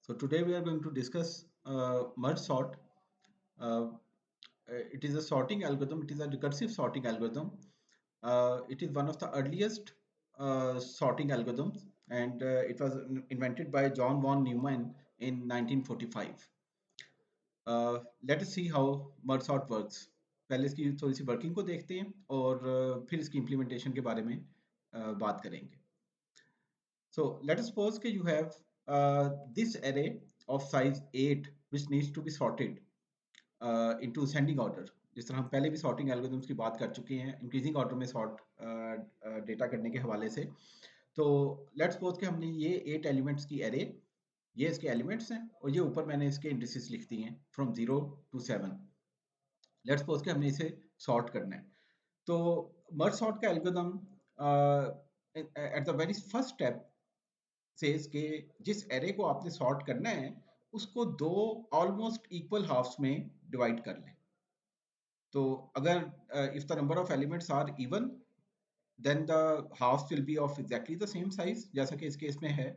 So today we are going to discuss merge sort. Uh, it is a sorting algorithm. It is a recursive sorting algorithm. It is one of the earliest sorting algorithms, and it was invented by John von Neumann in 1945. Let us see how merge sort works. पहले इसकी थोड़ी सी working को देखते हैं और फिर इसकी implementation के बारे में बात करेंगे. So let us suppose that you have this array of size 8 which needs to be sorted into ascending order. जिस तरह हम पहले भी sorting algorithms की बात कर चुके हैं increasing order में sort data करने के हवाले से. तो let's suppose कि हमने ये 8 elements की array, ये इसके elements हैं और ये ऊपर मैंने इसके indices लिख दिए हैं from 0 to 7. Let's suppose कि हमने इसे sort करना है. तो merge sort का algorithm at the very first step says के जिस एरे को आपने सॉर्ट करना है उसको दो ऑलमोस्ट इक्वल हाफ्स में डिवाइड कर लें. तो अगर if the number of elements are even then the halves will be of exactly the same size, जैसा कि इस केस में है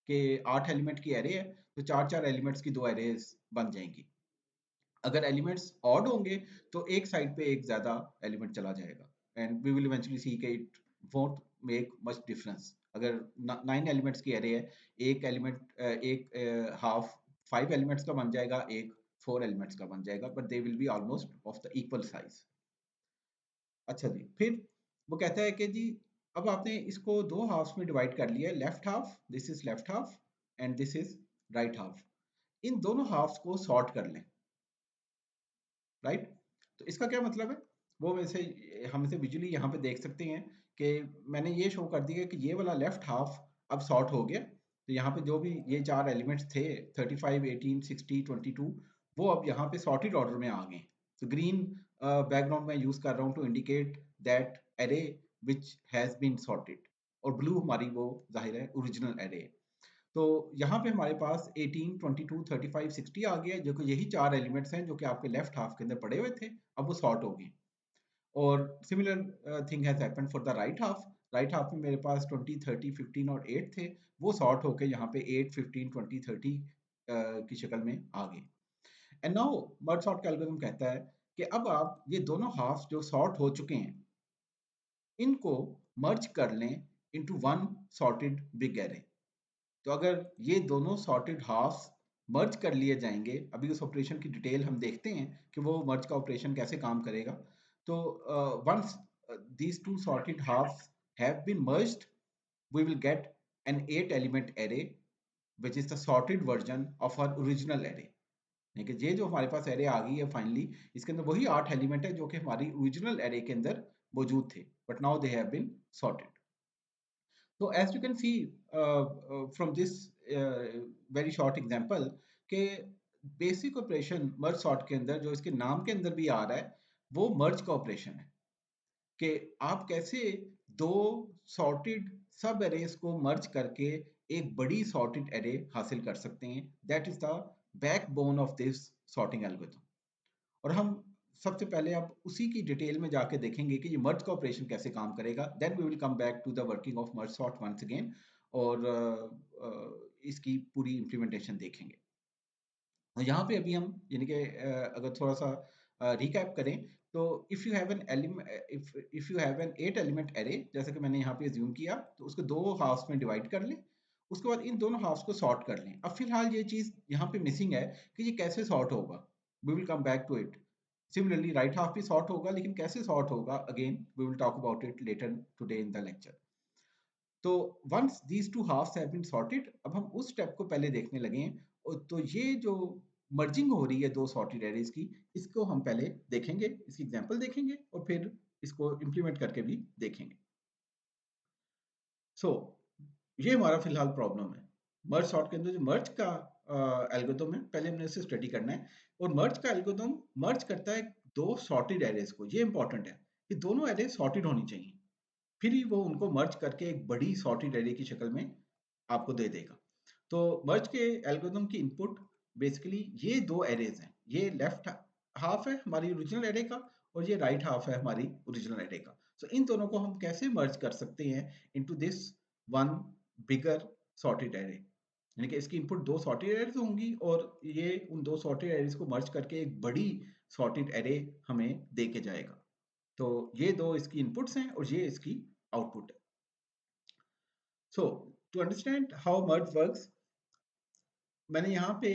कि 8 एलिमेंट की एरे है तो 4 एलिमेंट्स की दो एरेज बन जाएंगी. अगर एलिमेंट्स ऑड होंगे तो एक साइड पे एक ज्यादा एलिमेंट चला जाएगा एंड वी विल इवेंचुअली सी कि it won't make much difference. अगर 9 एलिमेंट्स की एरे है, एक एलिमेंट एक हाफ 5 एलिमेंट्स का बन जाएगा, एक 4 एलिमेंट्स का बन जाएगा, but they will be almost of the equal size. अच्छा जी, फिर वो कहता है कि जी अब आपने इसको दो हाफ्स में डिवाइड कर लिया है, left half, this is left half and this is right half. इन दोनों हाफ्स को सॉर्ट कर लें. राइट. तो इसका क्या मतलब है वो वैसे हम इसे विजुअली यहाँ पे देख सकते हैं कि मैंने ये शो कर दिया कि ये वाला लेफ्ट हाफ अब सॉर्ट हो गया. तो यहाँ पे जो भी ये चार एलिमेंट्स थे 35, 18, 60, 22, वो अब यहाँ पे सॉर्टेड ऑर्डर में आ गए. तो ग्रीन बैकग्राउंड में यूज कर रहा हूँ to indicate that array which has been sorted, और ब्लू हमारी वो जाहिर है ओरिजिनल एरे. तो यहाँ पे हमारे पास 18, 22, 35, 60 आ गया, जो कि यही चार एलिमेंट्स हैं जो कि आपके लेफ्ट हाफ के अंदर पड़े हुए थे, अब वो सॉर्ट हो गए. और similar thing has happened for the right half. Right half में मेरे पास 20, 30, 15 और 8 थे, वो सॉर्ट होके यहाँ पे 8, 15, 20, 30 की शक्ल में आ गए. एंड नाउ मर्ज सॉर्ट का एल्गोरिथम कहता है कि अब आप ये दोनों हाफ जो सॉर्ट हो चुके हैं इनको मर्ज कर लें into one sorted big array. तो अगर ये दोनों सॉर्टेड हाफ्स मर्ज कर लिए जाएंगे, अभी उस ऑपरेशन की डिटेल हम देखते हैं कि वो मर्ज का ऑपरेशन कैसे काम करेगा. तो once these two sorted halves have been merged, we will get an 8 element array which is the sorted version of our original array. यानी कि ये जो हमारे पास एरे आ गई है फाइनली, इसके अंदर वही 8 एलिमेंट है जो कि हमारी ओरिजिनल एरे के अंदर मौजूद थे, but now they have been sorted. So as you can see from this very short example कि बेसिक ऑपरेशन मर्ज सॉर्ट के अंदर जो इसके नाम के अंदर भी आ रहा है वो मर्ज का ऑपरेशन है कि आप कैसे दो सॉर्टेड सब एरेज को मर्ज करके एक बड़ी सॉर्टेड एरे हासिल कर सकते हैं. That is the backbone of this sorting algorithm. और हम सबसे पहले अब उसी की डिटेल में जाके देखेंगे कि ये मर्ज का ऑपरेशन कैसे काम करेगा. Then we will come back to the working of merge sort once again और इसकी पूरी इंप्लीमेंटेशन देखेंगे. तो यहाँ पे अभी हम यानी कि अगर थोड़ा सा रिकैप करें तो if you have an if you have an 8 element array, जैसा कि मैंने यहाँ पे अज्यूम किया, तो उसको दो हाफ्स में डिवाइड कर लें. उसके बाद इन दोनों हाफ्स को सॉर्ट कर लें. अब फिलहाल ये चीज यहाँ पे मिसिंग है कि ये कैसे सॉर्ट होगा. We will come back to it. Similarly right half भी सॉर्ट होगा, लेकिन कैसे सॉर्ट होगा again we will talk about it later today in the lecture. तो once these two halves have been sorted, अब हम उस स्टेप को पहले देखने लगे हैं. तो ये जो मर्जिंग हो रही है दो सॉर्टेड एरेज की, इसको हम पहले देखेंगे, इसकी एग्जांपल देखेंगे और फिर इसको इंप्लीमेंट करके भी देखेंगे. सो ये हमारा फिलहाल प्रॉब्लम है. मर्ज सॉर्ट के अंदर जो मर्ज का एल्गोरिथम है, पहले हमने इसे स्टडी करना है. और मर्ज का एल्गोरिथम मर्ज करता है दो सॉर्टेड एरेज को. ये इंपॉर्टेंट है कि दोनों एरेज सॉर्टेड होनी चाहिए, फिर ही वो उनको मर्ज करके एक बड़ी सॉर्टेड एरे की शक्ल में आपको दे देगा. तो मर्ज के एल्गोरिथम की इनपुट बेसिकली ये दो एरेज हैं. ये लेफ्ट हाफ है हमारी ओरिजिनल एरे का और ये राइट हाफ है हमारी ओरिजिनल एरे का. सो इन दोनों को हम कैसे मर्ज कर सकते हैं into this one bigger sorted array. यानी कि इसकी इनपुट दो सॉर्टेड एरेज होंगी और ये उन दो सॉर्टेड एरेज को मर्ज करके एक बड़ी सॉर्टेड एरे हमें दे के जाएगा। तो ये दो इसकी इनपुट्स हैं और ये इसकी आउटपुट है। So to understand how merge works, मैंने यहाँ पे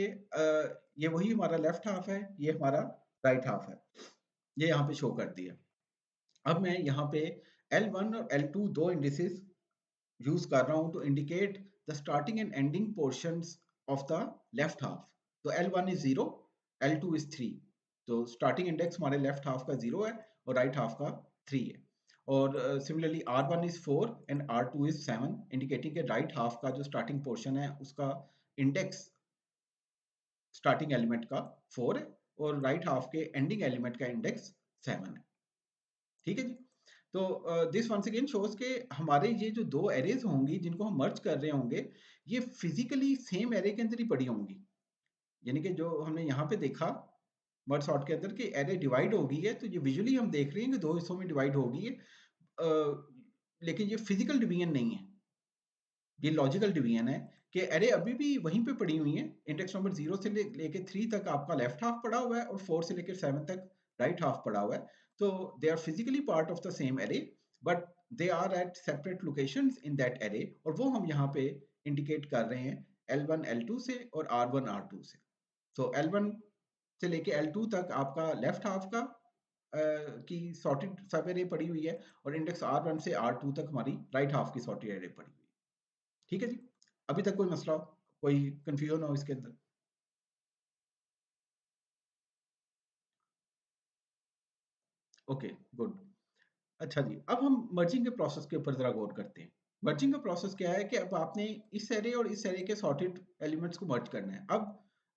ये वही हमारा लेफ्ट हाफ है, ये हमारा राइट हाफ है, ये यहाँ पे शो कर दिया। अब मैं यहाँ पे L1 और L2 दो इंडिसेस यूज कर रहा हूँ to indicate the starting and ending portions of the left half. तो L1 इज 0, L2 इज 3। तो स्टार्टिंग इंडेक्स हमारे लेफ्ट हाफ का 0 है और राइट हाफ का 3 है। और similarly R1 is 4 and R2 is 7, indicating के राइट हाफ का जो स्टार्टिंग पोर्शन है उसका इंडेक्स स्टार्टिंग एलिमेंट का 4 है और राइट हाफ के एंडिंग एलिमेंट का इंडेक्स 7 है। ठीक है जी। तो दिस वंस अगेन शोज के हमारे ये जो दो एरेज होंगी जिनको हम मर्ज कर रहे होंगे, ये फिजिकली सेम एरे के अंदर ही पड़ी होंगी। यानी कि जो हमने यहाँ पे देखा मर्ज सॉर्ट के अंदर कि एरे डिवाइड हो गई है, तो ये विजुअली हम देख रहे हैं कि दो हिस्सों में डिवाइड हो गई है, लेकिन ये फिजिकल डिवीजन नहीं है, ये लॉजिकल डिवीजन है कि एरे अभी भी वहीं पे पड़ी हुई है। इंडेक्स नंबर 0 से लेके 3 तक आपका लेफ्ट हाफ पड़ा हुआ है और 4 से लेकर 7 तक राइट हाफ पड़ा हुआ है। तो they are physically part of the same array but they are at separate locations in that array, और वो हम यहाँ पे इंडिकेट कर रहे हैं L1 L2 से और R1 R2 से। तो L1 से लेके L2 तक आपका लेफ्ट हाफ का की सॉर्टेड सब एरे पड़ी हुई है और इंडेक्स R1 से R2 तक हमारी राइट हाफ की सॉर्टेड एरे पड़ी हुई है। ठीक है जी। अभी तक कोई मसला, कोई कंफ्यूजन हो इसके अंदर? Okay, good. अच्छा जी, अब हम मर्जिंग के प्रोसेस के ऊपर जरा गौर करते हैं। मर्जिंग का प्रोसेस क्या है कि अब आपने इस एरे और इस एरे के सॉर्टेड एलिमेंट्स को मर्ज करना है। अब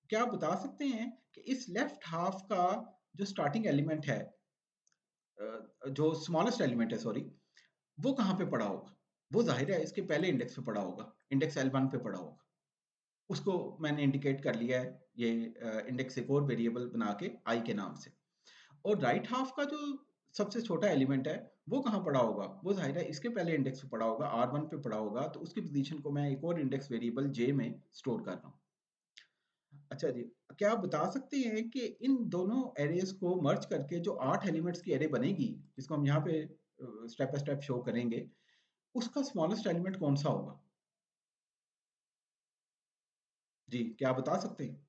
क्या आप बता सकते हैं कि इस लेफ्ट हाफ का जो स्टार्टिंग एलिमेंट है, जो स्मॉलेस्ट एलिमेंट है सॉरी, वो कहाँ पे पड़ा होगा? वो जाहिर है इसके पहले इंडेक्स पे पड़ा होगा, इंडेक्स L1 पे पड़ा होगा। उसको मैंने इंडिकेट कर लिया है ये इंडेक्स एक और वेरिएबल बना के आई के नाम से। और राइट हाफ का जो सबसे छोटा एलिमेंट है वो कहाँ पड़ा होगा? वो जाहिर है इसके पहले इंडेक्स पे पड़ा होगा, R1 पे पड़ा होगा, तो उसकी पोजीशन को मैं एक और इंडेक्स वेरिएबल J में स्टोर कर रहा हूँ। अच्छा जी, क्या आप बता सकते हैं कि इन दोनों एरेज को मर्ज करके जो 8 एलिमेंट्स की एरे बनेगी, जिसको हम यहाँ पे स्टेप बाय स्टेप शो करेंगे, उसका स्मॉलेस्ट एलिमेंट कौन सा होगा? जी, क्या आप बता सकते हैं?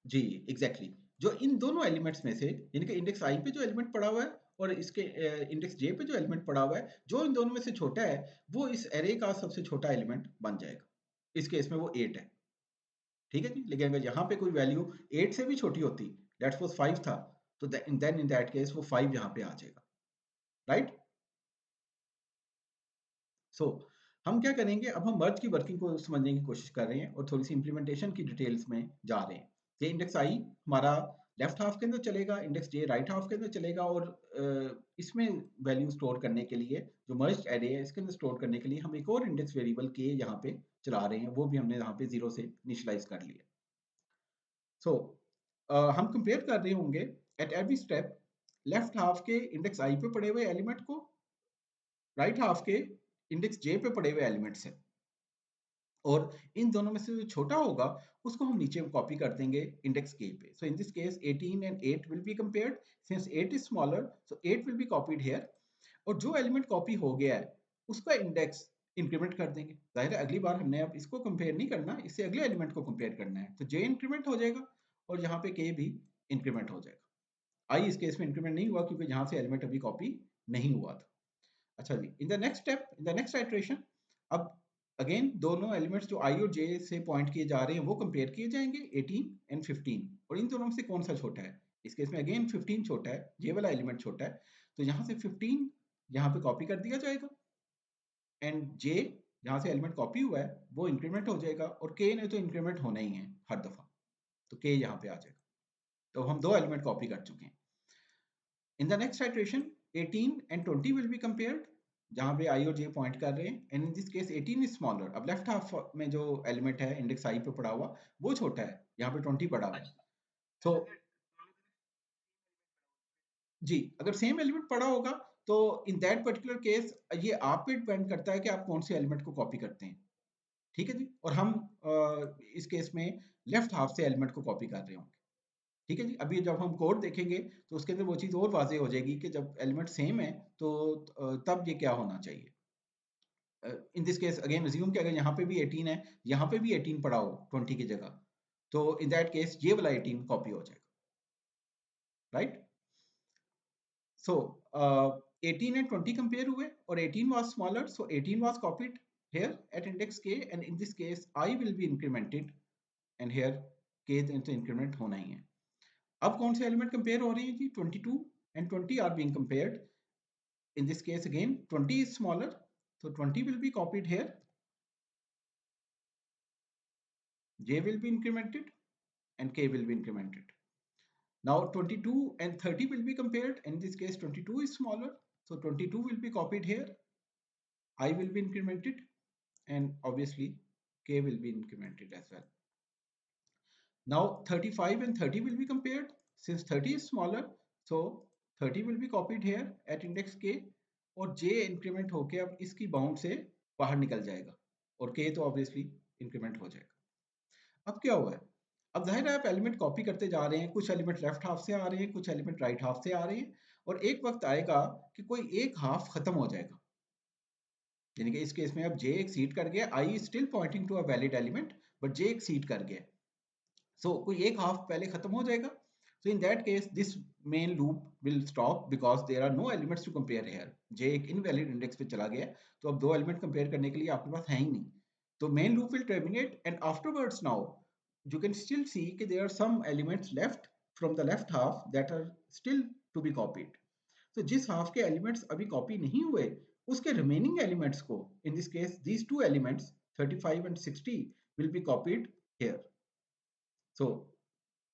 जी, एग्ज़ैक्टली। जो इन दोनों एलिमेंट्स में से, यानी कि इंडेक्स i पे जो एलिमेंट पड़ा हुआ है और इसके इंडेक्स j पे जो एलिमेंट पड़ा हुआ है, जो इन दोनों में से छोटा है, वो इस एरे का सबसे छोटा एलिमेंट बन जाएगा। इस केस में वो 8 है। ठीक है जी? लेकिन अगर यहाँ पे कोई वैल्यू 8 से भी छोटी होती, लेट्स सपोज़ 5 था, तो देन इन दैट केस वो 5 यहाँ पे आ जाएगा। राइट? सो हम क्या करेंगे, अब हम मर्ज की वर्किंग को समझने की कोशिश कर रहे हैं और थोड़ी सी इंप्लीमेंटेशन की डिटेल्स में जा रहे हैं। ये इंडेक्स आई हमारा लेफ्ट हाफ के अंदर चलेगा, इंडेक्स जे राइट हाफ के अंदर चलेगा, और इसमें वैल्यू स्टोर करने के लिए जो मर्ज एरे है इसके अंदर स्टोर करने के लिए हम एक और इंडेक्स वेरिएबल के यहाँ पे चला रहे हैं, वो भी हमने यहाँ पे 0 से इनिशियलाइज कर लिया। सो हम कंपेयर कर रहे होंगे at every step left half के इंडेक्स आई पे पड़े हुए एलिमेंट को राइट हाफ के इंडेक्स जे पे पड़े हुए एलिमेंट से, और इन दोनों में से जो छोटा होगा उसको हम नीचे कॉपी कर देंगे इंडेक्स के पे। So in this case 18 and 8 will be compared, since 8 is smaller so 8 will be copied here, और जो एलिमेंट कॉपी हो गया है उसका इंडेक्स इंक्रीमेंट कर देंगे। जाहिर है अगली बार हमने अब इसको कंपेयर नहीं करना, इससे अगले एलिमेंट को कंपेयर करना है, तो जे इंक्रीमेंट हो जाएगा और यहाँ पे के भी इंक्रीमेंट हो जाएगा। आई इस केस में इंक्रीमेंट नहीं हुआ क्योंकि यहाँ से एलिमेंट अभी कॉपी नहीं हुआ था। अच्छा जी, in the next step, in the next iteration, अब अगेन दोनों एलिमेंट्स जो i और j से पॉइंट किए जा रहे हैं वो कंपेयर किए जाएंगे 18 एंड 15, और इन दोनों में से कौन सा छोटा है? इस केस में अगेन 15 छोटा है, j वाला एलिमेंट छोटा है, तो यहाँ से 15 यहाँ पे कॉपी कर दिया जाएगा, एंड j जहाँ से एलिमेंट कॉपी हुआ है वो इंक्रीमेंट हो जाएगा, और k ने तो इंक्रीमेंट होना ही है हर दफा, तो k यहाँ पे आ जाएगा। तो हम दो एलिमेंट कॉपी कर चुके हैं। In the next iteration, 18 and 20 will be compared, जहाँ पे i और j पॉइंट कर रहे हैं, and in this case 18 is smaller। अब लेफ्ट हाफ में जो एलिमेंट है इंडेक्स i पे पड़ा हुआ वो छोटा है, यहाँ पे 20 पड़ा हुआ है। तो जी, अगर सेम एलिमेंट पड़ा होगा तो इन दैट पर्टिकुलर केस ये आप पे डिपेंड करता है कि आप कौन से एलिमेंट को कॉपी करते हैं। ठीक है जी? और हम इस केस में लेफ्ट हाफ से एलिमेंट को कॉपी कर रहे होंगे। ठीक है जी? अभी जब हम कोड देखेंगे तो उसके अंदर वो चीज़ और वाज़ेह हो जाएगी कि जब एलिमेंट सेम है तो तब ये क्या होना चाहिए। इन दिस केस अगेन अज्यूम कि अगर यहाँ पे भी 18 है, यहाँ पे भी 18 पड़ा हो 20 की जगह, तो इन दैट केस ये वाला 18 कॉपी हो जाएगा, राइट? So 18 and 20 compare हुए और 18 was smaller, so 18 was copied here at index k, and in this case I will be incremented and here k तो increment होना ही है। अब कौन से एलिमेंट कंपेयर हो रहे हैं जी? 22 and 20 are being compared. In this case again 20 is smaller, so 20 will be copied here, j will be incremented and k will be incremented. Now 22 and 30 will be compared. In this case 22 is smaller, so 22 will be copied here, I will be incremented, and obviously k will be incremented as well. Now 35 and 30 will be compared. Since 30 is smaller, so 30 will be copied here at index k, और j increment होके अब इसकी bound से बाहर निकल जाएगा और k तो ऑब्वियसली इंक्रीमेंट हो जाएगा। अब क्या हुआ है? अब जाहिर है आप एलिमेंट कॉपी करते जा रहे हैं, कुछ एलिमेंट लेफ्ट हाफ से आ रहे हैं, कुछ एलिमेंट राइट हाफ से आ रहे हैं, और एक वक्त आएगा कि कोई एक हाफ खत्म हो जाएगा, यानी कि इस केस में अब j एक्सीड कर गया, i is still pointing to a valid element but j exceed कर गया, so कोई एक हाफ पहले खत्म हो जाएगा, so in that case this main loop will stop because there are no elements to compare here, j एक invalid index पे चला गया, तो अब दो एलिमेंट कंपेयर करने के लिए आपके पास है ही नहीं, तो main loop will terminate and afterwards now you can still see कि there are some elements left from the left half that are still to be copied. तो जिस हाफ के एलिमेंट्स अभी कॉपी नहीं हुए उसके रिमेनिंग एलिमेंट्स को, इन this case these two elements 35 and 60 will be copied here. So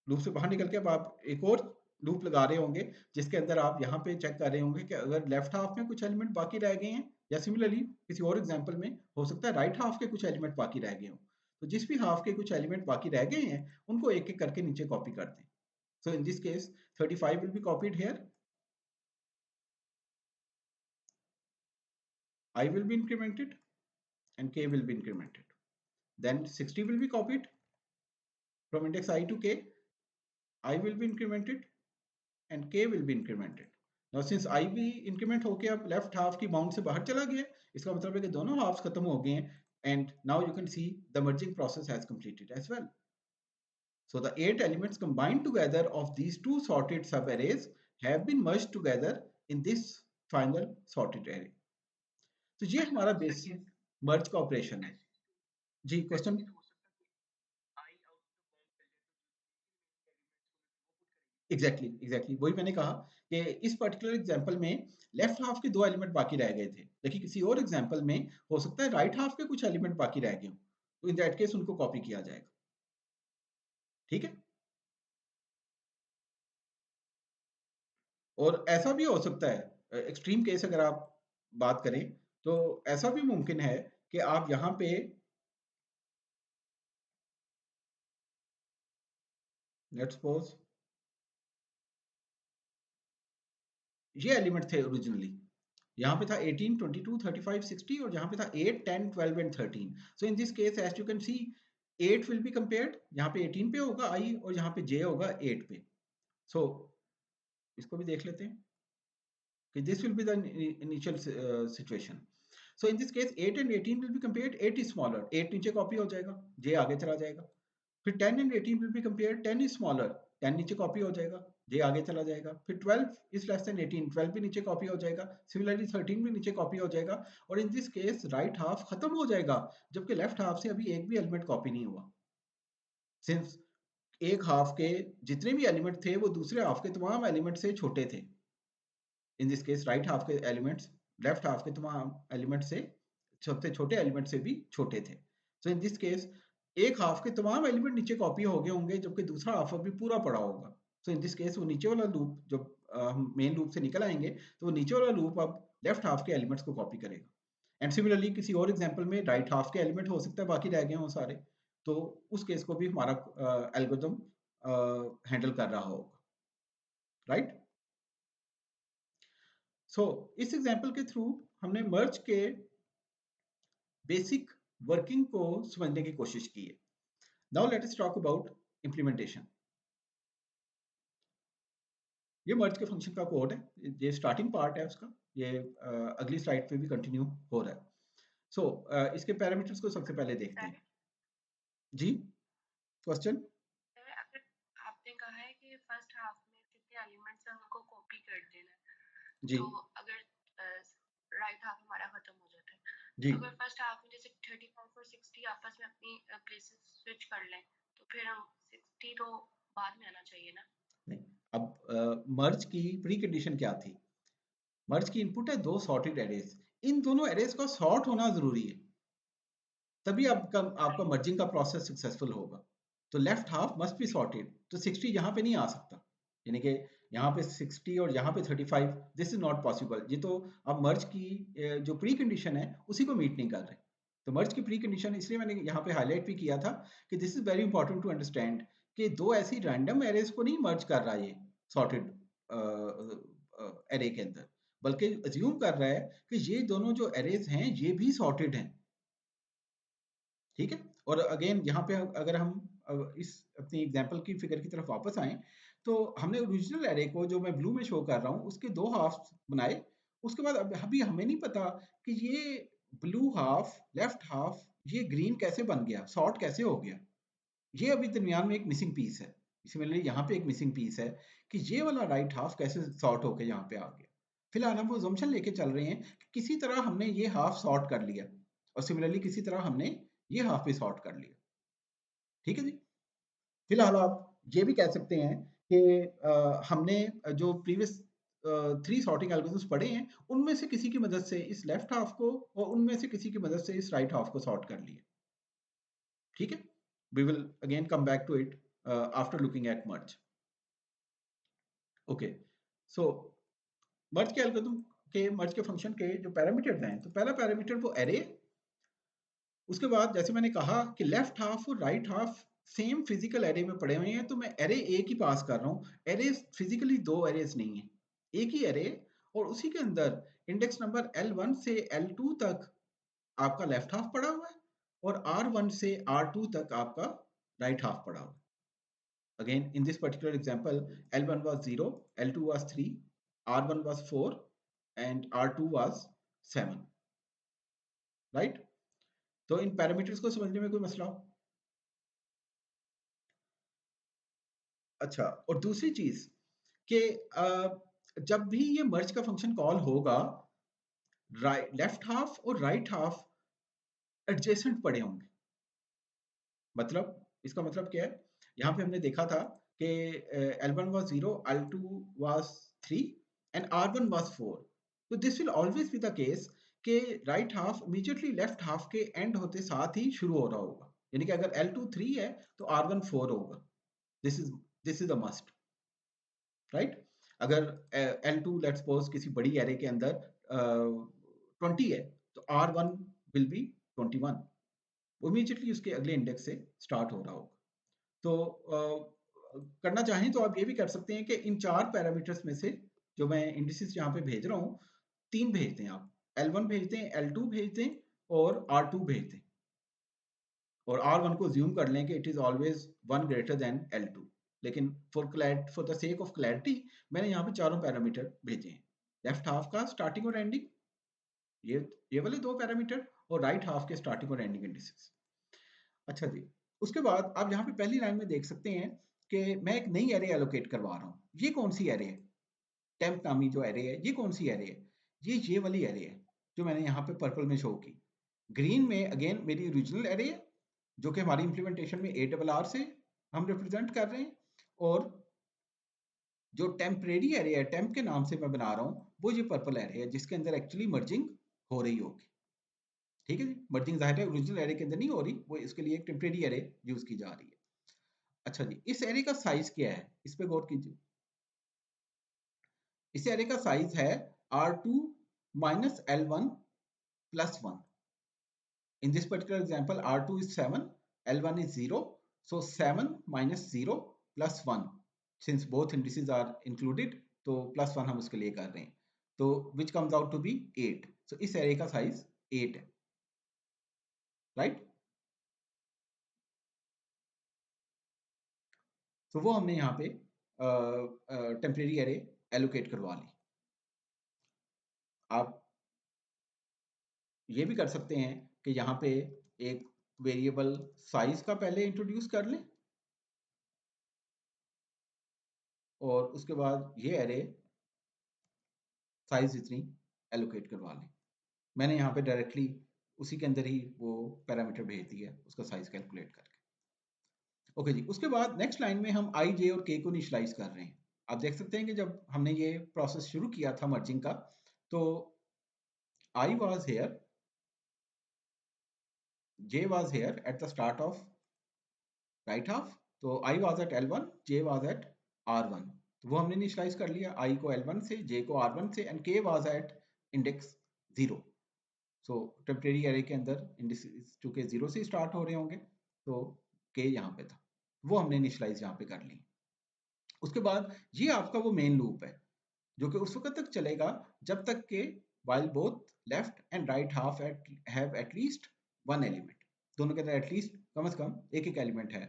loop से बाहर निकल के अब आप एक और लूप लगा रहे होंगे जिसके अंदर आप यहाँ पे चेक कर रहे होंगे कि अगर लेफ्ट हाफ में कुछ एलिमेंट बाकी रह गए हैं, या सिमिलरली किसी और एग्जांपल में हो सकता है राइट हाफ के कुछ एलिमेंट बाकी रह गए हों, तो जिस भी हाफ के कुछ एलिमेंट बाकी रह गए हैं उनको एक एक करके नीचे कॉपी कर दें। So in this case 35 will be copied here, I will be incremented and k will be incremented. Then 60 will be copied from index I to k, I will be incremented and k will be incremented. Now since I भी increment होके अब left half की bound से बाहर चला गया, इसका मतलब है कि दोनों halves खत्म हो गए हैं, and now you can see the merging process has completed as well. So the 8 elements combined together of these two sorted sub-arrays have been merged together in this final sorted array. तो ये हमारा basic merge का operation है। जी question. Exactly वही मैंने कहा कि इस पर्टिकुलर एग्जांपल में लेफ्ट हाफ के दो एलिमेंट बाकी रह गए थे, लेकिन किसी और एग्जांपल में हो सकता है राइट हाफ के कुछ एलिमेंट बाकी रह गए हों, तो इन दैट केस उनको कॉपी किया जाएगा। ठीक है, और ऐसा भी हो सकता है, एक्सट्रीम केस अगर आप बात करें तो ऐसा भी मुमकिन है कि आप यहाँ पे लेट्स सपोज ये एलिमेंट थे ओरिजिनली, यहाँ पे था 18, 22, 35, 60 और यहाँ पे था 8, 10, 12 and 13। So in this case as you can see 8 will be compared, यहाँ पे 18 पे होगा आई और यहाँ पे j होगा 8 पे। सो इसको भी देख लेते हैं कि this will be the initial situation. So in this case 8 and 18 will be compared, 8 is smaller, 8 नीचे कॉपी हो जाएगा, j आगे चला जाएगा। फिर 10 and 18 will be compared, 10 is smaller, 10 नीचे कॉपी हो जाएगा, j आगे चला जाएगा। फिर 12 इज लेस देन 18, 12 भी नीचे कॉपी हो जाएगा, सिमिलरली 13 भी नीचे कॉपी हो जाएगा, और इन दिस केस राइट हाफ खत्म हो जाएगा जबकि लेफ्ट हाफ से अभी एक भी एलिमेंट कॉपी नहीं हुआ, सिंस एक हाफ के जितने भी एलिमेंट थे वो दूसरे हाफ के तमाम एलिमेंट से छोटे थे। इन दिस केस राइट हाफ के एलिमेंट्स लेफ्ट हाफ के तमाम एलिमेंट से सबसे छोटे एलिमेंट से भी छोटे थे। सो इन दिस केस एक हाफ के तमाम एलिमेंट नीचे कॉपी हो गए होंगे जबकि दूसरा हाफ अभी पूरा पड़ा होगा। सो इन दिस केस वो नीचे वाला लूप जब हम मेन लूप से निकल आएंगे तो वो नीचे वाला लूप अब लेफ्ट हाफ के एलिमेंट्स को कॉपी करेगा। एंड सिमिलरली किसी और एग्जांपल में राइट हाफ के एलिमेंट हो सकता है बाकी रह गए हों सारे, तो उस केस को भी हमारा एल्गोरिथम हैंडल कर रहा होगा, राइट। इस एग्जाम्पल के थ्रू हमने मर्ज के बेसिक वर्किंग को समझने की कोशिश की है. Now let us talk about implementation. ये मर्ज के फंक्शन का कोड है, ये स्टार्टिंग पार्ट है उसका, ये अगली स्लाइड पे भी कंटिन्यू हो रहा है. इसके पैरामीटर्स को सबसे पहले देखते हैं. जी, क्वेश्चन. अगर आपने कहा है कि फर्स्ट हाफ में कितने एलिमेंट्स हैं उनको कॉपी कर देना है, जी तो अगर राइट हाफ हमारा खत्म हो जाता है, जी, अगर फर्स्ट हाफ में जैसे 35 और 60 आपस में अपनी प्लेसेस स्विच कर लें, तो फिर हम 60 तो बाद में आना चाहिए ना. नहीं. अब मर्ज की प्री कंडीशन क्या थी? मर्ज की इनपुट है दो सॉर्टेड एरेज. इन दोनों एरेज का सॉर्ट होना जरूरी है, तभी आपका मर्जिंग का प्रोसेस सक्सेसफुल होगा. तो left half must be sorted. तो 60 यहाँ पे नहीं आ सकता, यानी कि यहाँ पे 60 और यहाँ पे 35, दिस इज नॉट पॉसिबल. ये तो आप मर्ज की जो प्री कंडीशन है उसी को मीट नहीं कर रहे. तो मर्ज की प्री कंडीशन इसलिए मैंने यहाँ पे हाईलाइट भी किया था कि this is very important to understand कि दो ऐसी रैंडम एरेज को नहीं मर्ज कर रहा ये सॉर्टेड एरे के अंदर, बल्कि अज्यूम कर रहा है कि ये दोनों जो एरेज हैं ये भी सॉर्टेड हैं. ठीक है. और अगेन यहाँ पे अगर हम इस अपनी एग्जांपल की फिगर की तरफ वापस आए, तो हमने ओरिजिनल एरे को जो मैं ब्लू में शो कर रहा हूँ उसके दो हाफ बनाए. उसके बाद अभी हमें नहीं पता कि ये ब्लू हाफ, लेफ्ट हाफ, ये ग्रीन कैसे बन गया, सॉर्ट कैसे हो गया. ये अभी दरमियान में एक मिसिंग पीस है. सिमिलरली यहाँ पे एक मिसिंग पीस है कि ये वाला राइट हाफ कैसे सॉर्ट होके यहाँ पे आ गया. फिलहाल हम वो assumption लेके चल रहे हैं कि किसी तरह हमने ये हाफ सॉर्ट कर लिया, और सिमिलरली किसी तरह हमने ये हाफ भी सॉर्ट कर लिया. ठीक है जी. फिलहाल आप ये भी कह सकते हैं कि हमने जो प्रीवियस 3 सॉर्टिंग एल्गोरिथम्स पढ़े हैं उनमें से किसी की मदद से इस लेफ्ट हाफ को और उनमें से किसी की मदद से इस राइट हाफ को सॉर्ट कर लिया. ठीक है. We will again come back to it after looking at merge. Okay. So merge के एल्गोरिथम के, मर्ज के फंक्शन के जो पैरामीटर्स हैं, तो पहला पैरामीटर वो एरे. उसके बाद जैसे मैंने कहा कि लेफ्ट हाफ और right half same physical array में पड़े हुए हैं, तो मैं एरे एक ही पास कर रहा हूँ. एरे फिजिकली दो एरेज नहीं है, एक ही एरे, और उसी के अंदर इंडेक्स नंबर L1 से L2 तक आपका लेफ्ट हाफ पड़ा हुआ है, और R1 से R2 तक आपका राइट हाफ पड़ा हुआ है. Again, in this particular example, L1 was 0, L2 was 3, R1 was 4, and R2 was 7. Right? तो इन पैरामीटर्स को समझने में कोई मसला हो? अच्छा, और दूसरी चीज कि जब भी ये मर्ज का फंक्शन कॉल होगा, लेफ्ट हाफ और राइट हाफ एडजेसेंट पड़े होंगे. मतलब इसका मतलब क्या है? यहाँ पे हमने देखा था कि L1 was 0, L2 was 3 and R1 was 4. तो this will always be the case कि right half immediately left half के एंड होते साथ ही शुरू हो रहा होगा. यानी कि अगर L2 3 है तो R1 4 होगा. This is a must. Right. अगर L2 लेट्स सपोज किसी बड़ी एरे के अंदर 20 है, तो R1 विल बी 21. वो इमीडिएटली उसके अगले इंडेक्स से स्टार्ट हो रहा होगा. तो करना चाहें तो आप ये भी कर सकते हैं कि इन चार पैरामीटर्स में से जो मैं इंडिसेस यहाँ पे भेज रहा हूँ, 3 भेज दें आप. L1 भेज दें, L2 भेज दें, और R2 भेज दें, और R1 को ज्यूम कर लें कि it is always 1 greater than L2. लेकिन for the sake of clarity मैंने यहाँ पे चारों पैरामीटर भेजे हैं. लेफ्ट हाफ का स्टार्टिंग और एंडिंग, ये वाले दो पैरामीटर, और राइट हाफ के स्टार्टिंग और एंडिंग इंडिसेस. अच्छा जी. उसके बाद आप यहाँ पे पहली लाइन में देख सकते हैं कि मैं एक नई एरे एलोकेट करवा रहा हूँ. ये कौन सी एरे है? टेम्प नामी जो एरे है, ये कौन सी एरे है? ये वाली एरे है जो मैंने यहाँ पे पर्पल में शो की. ग्रीन में अगेन मेरी ओरिजिनल एरे है जो कि हमारी इंप्लीमेंटेशन में ARR से हम रिप्रेजेंट कर रहे हैं, और जो टेम्परेरी एरे है, टेम्प के नाम से मैं बना रहा हूँ, वो ये पर्पल एरे है जिसके अंदर एक्चुअली मर्जिंग हो रही होगी. ठीक है जी. मर्जिंग जाहिर है ओरिजिनल एरे के अंदर नहीं हो रही, वो इसके लिए एक टेम्परेरी एरे यूज की जा रही है. अच्छा जी. इस एरे का साइज क्या है, इस पे गौर कीजिए. इस एरे का साइज है R2 minus L1 plus 1. In this particular example, R2 is 7, L1 is 0. So 7 minus 0 plus 1. Since both indices are included, तो plus 1 हम उसके लिए कर रहे हैं. तो which comes out to be 8. So इस एरे का साइज 8 है, राइट. तो वो हमने यहाँ पे टेम्परेरी एरे एलोकेट करवा ली. आप ये भी कर सकते हैं कि यहाँ पे एक वेरिएबल साइज का पहले इंट्रोड्यूस कर लें और उसके बाद ये एरे साइज इतनी एलोकेट करवा लें. मैंने यहाँ पे डायरेक्टली उसी के अंदर ही वो पैरामीटर भेज दिया है उसका साइज कैलकुलेट करके. ओके जी. उसके बाद नेक्स्ट लाइन में हम आई, जे और के को इनिशियलाइज कर रहे हैं. आप देख सकते हैं कि जब हमने ये प्रोसेस शुरू किया था मर्जिंग का, तो I was here, J was here at the start of right half. तो I was at L1, J was at R1. तो वो हमने इनिशियलाइज कर लिया, आई को L1 से, जे को R1 से, एंड के was at index 0. So temporary array के अंदर इंडिसेस चूंकि 0 से स्टार्ट हो रहे होंगे, तो के यहाँ पे था, वो हमने इनिशियलाइज यहाँ पे कर ली. उसके बाद ये आपका वो मेन लूप है जो कि उस वक्त तक चलेगा जब तक के while both left and right half have at least one element. दोनों के अंदर एटलीस्ट कम से कम एक एक एलिमेंट है.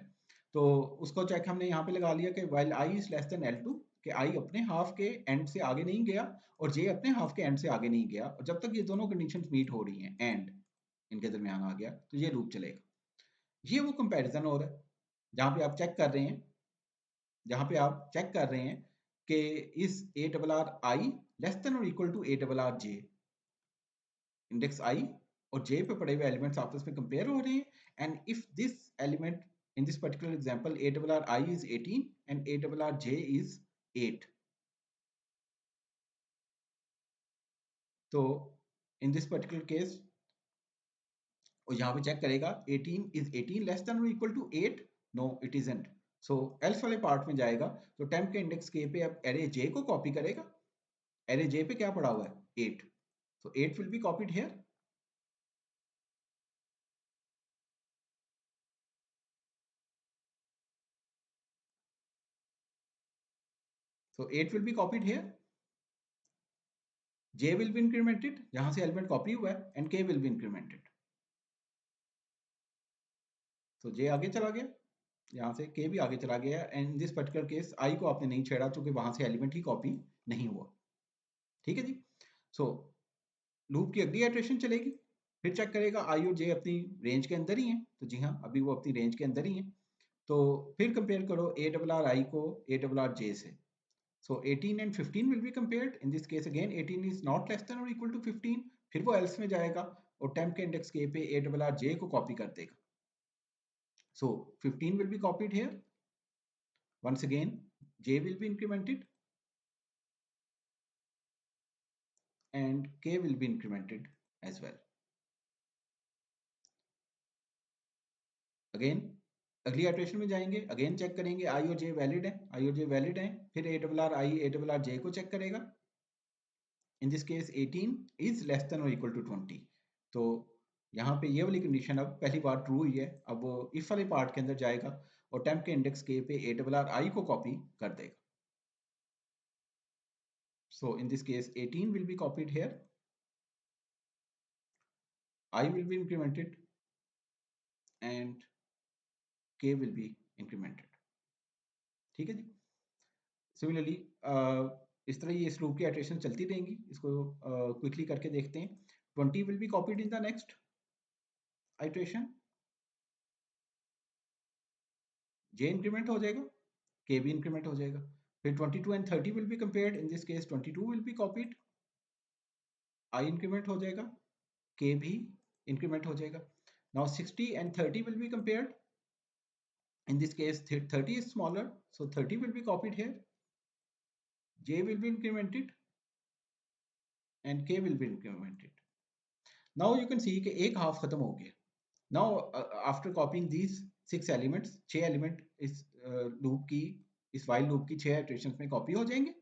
तो उसको चेक हमने यहाँ पे लगा लिया कि while I is less than L2, कि I अपने हाफ के एंड से आगे नहीं गया और J अपने हाफ के एंड से आगे नहीं गया, और जब तक ये दोनों कंडीशंस मीट हो रही हैं एंड इनके दरमियान आ गया तो ये लूप चलेगा. ये वो कंपैरिजन हो रहा है जहाँ पे आप चेक कर रहे हैं, जहाँ पे आप चेक कर रहे हैं कि इस A double R I less than और equal to A double R J. Index I और जे पे पड़े हुए एलिमेंट्स आपस में कंपेयर हो रहे हैं. And if this element in this particular example a double r I is 18 and a double r j is 8. तो in this particular case वो यहाँ पे चेक करेगा 18 is 18 less than or equal to 8. No, it isn't. So else वाले part में जाएगा तो temp के इंडेक्स के पे अब एरे j को कॉपी करेगा. एरे j पे क्या पड़ा हुआ है 8. So 8 will be copied here. So 8 will be copied here. J will be incremented, यहाँ से एलिमेंट कॉपी हुआ है, and K will be incremented. So J आगे चला गया, यहाँ से K भी आगे चला गया, and in this particular case I को आपने नहीं छेड़ा क्योंकि वहां से एलिमेंट ही कॉपी नहीं हुआ. ठीक है जी. So लूप की अगली इटरेशन चलेगी, फिर चेक करेगा I और J अपनी रेंज के अंदर ही हैं. तो जी हाँ, अभी वो अपनी रेंज के अंदर ही हैं. तो फिर कंपेयर करो a डबल आर आई को a डबल आर J से. So 18 and 15 will be compared. In this case again 18 is not less than or equal to 15. फिर वो else में जाएगा और टेम्प के इंडेक्स के पे a डबल आर J को कॉपी कर देगा. So 15 will be copied here. Once again J will be incremented and K will be incremented as well. Again अगली इटरेशन में जाएंगे, अगेन चेक करेंगे I और J वैलिड है, I और J वैलिड है. फिर a double R I a double R J को चेक करेगा. In this case 18 is less than or equal to 20. तो यहाँ पे ये वाली कंडीशन अब पहली बार ट्रू हुई है. अब वो इफ वाले पार्ट के अंदर जाएगा और टेम्प के इंडेक्स के पे a डबल आर I को कॉपी कर देगा. So in this case 18 will be copied here, I will be incremented and K will be incremented. ठीक है जी. सिमिलरली इस तरह ये इस लूप की इटरेशन चलती रहेंगी. इसको क्विकली करके देखते हैं. 20 will be copied in the next iteration, J increment हो जाएगा, K भी इंक्रीमेंट हो जाएगा. फिर 22 and 30 will be compared. In this case 22 will be copied, I increment हो जाएगा, K भी इंक्रीमेंट हो जाएगा. Now 60 and 30 will be compared. In this case 30 is smaller, so 30 will be copied here, J will be incremented and K will be incremented. Now you can see कि एक half खत्म हो गया. Now after copying these 6 elements, 6 element इस loop की, इस while loop की 6 iterations में कॉपी हो जाएंगे.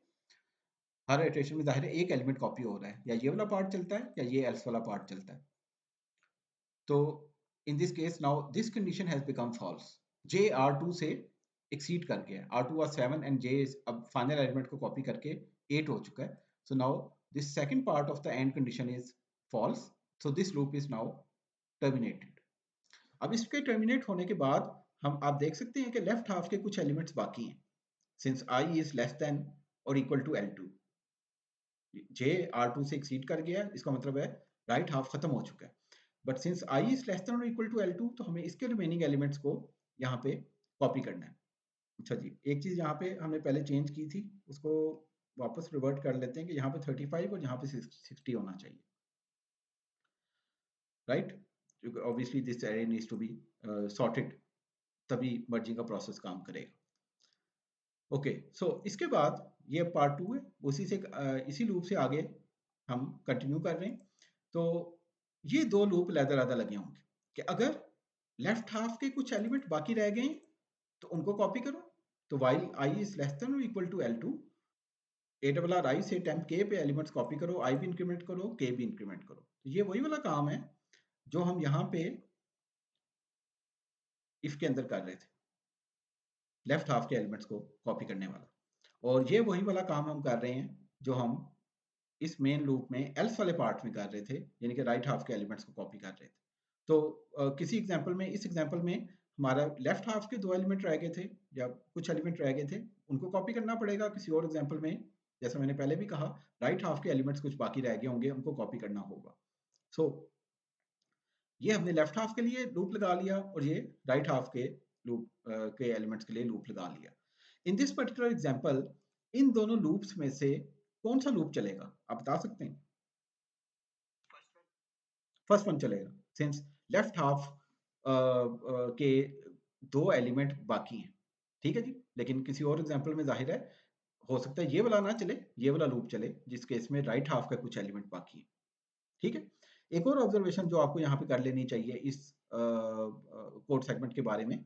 हर इटरेशन में जाहिर है एक एलिमेंट कॉपी हो रहा है, या ये वाला पार्ट चलता है या ये एल्स वाला पार्ट चलता है. तो in this case now this condition has become false. J R2 से एक्सीड कर गया. R2 was 7 and J अब फाइनल एलिमेंट को कॉपी करके 8 हो चुका है. So now this second part of the AND condition is false, so this loop is now terminated. अब इसके टर्मिनेट होने के बाद हम आप देख सकते हैं कि लेफ्ट हाफ के कुछ एलिमेंट्स बाकी हैं, since I is less than or equal to L2, J R2 से एक्सीड कर गया, इसका मतलब है राइट हाफ खत्म हो चुका है, but since I is less than or equal to L2 तो हमें इसके रिमेनिंग एलिमेंट्स को यहाँ पे कॉपी करना है। अच्छा जी, एक चीज यहाँ पे हमने पहले चेंज की थी, उसको वापस रिवर्ट कर लेते हैं कि यहाँ पे 35 और यहाँ पे 60 होना चाहिए, right? Obviously this array needs to be sorted, तभी मर्जिंग का प्रोसेस काम करेगा। ओके, सो इसके बाद ये पार्ट 2 है, उसी से इसी लूप से आगे हम कंटिन्यू कर रहे हैं। तो ये दो लूप अलग-अलग लगे होंगे कि अगर लेफ्ट हाफ के कुछ एलिमेंट बाकी रह गए तो उनको कॉपी करो, तो while I is less than or equal to L2, A+I से टेम्प K पे एलिमेंट्स कॉपी करो, I भी इंक्रीमेंट करो, K भी इंक्रीमेंट करो। तो ये वही वाला काम है जो हम यहाँ पे इफ के अंदर कर रहे थे, लेफ्ट हाफ के एलिमेंट्स को कॉपी करने वाला, और ये वही वाला काम हम कर रहे हैं जो हम इस मेन लूप में एल्स वाले पार्ट में कर रहे थे, यानी कि राइट हाफ के एलिमेंट्स को कॉपी कर रहे थे। तो किसी एग्जांपल में, इस एग्जांपल में हमारा लेफ्ट हाफ के दो एलिमेंट रह गए थे या कुछ एलिमेंट रह गए थे, उनको कॉपी करना पड़ेगा। किसी और एग्जांपल में, जैसा मैंने पहले भी कहा, राइट हाफ के एलिमेंट्स कुछ बाकी रह गए होंगे, उनको कॉपी करना होगा। सो ये हमने लेफ्ट हाफ के लिए लूप लगा लिया और ये राइट हाफ के लूप के एलिमेंट्स के लिए लूप लगा लिया। इन दिस पर्टिकुलर एग्जांपल इन दोनों लूप्स में से कौन सा लूप चलेगा, आप बता सकते हैं? फर्स्ट वन चलेगा, सिंस लेफ्ट हाफ के दो एलिमेंट बाकी हैं, ठीक है जी। लेकिन किसी और एग्जांपल में जाहिर है हो सकता है ये वाला ना चले, ये वाला लूप चले, जिस केस में राइट हाफ का कुछ एलिमेंट बाकी है, ठीक है। एक और ऑब्जर्वेशन जो आपको यहाँ पे कर लेनी चाहिए इस कोड सेगमेंट के बारे में,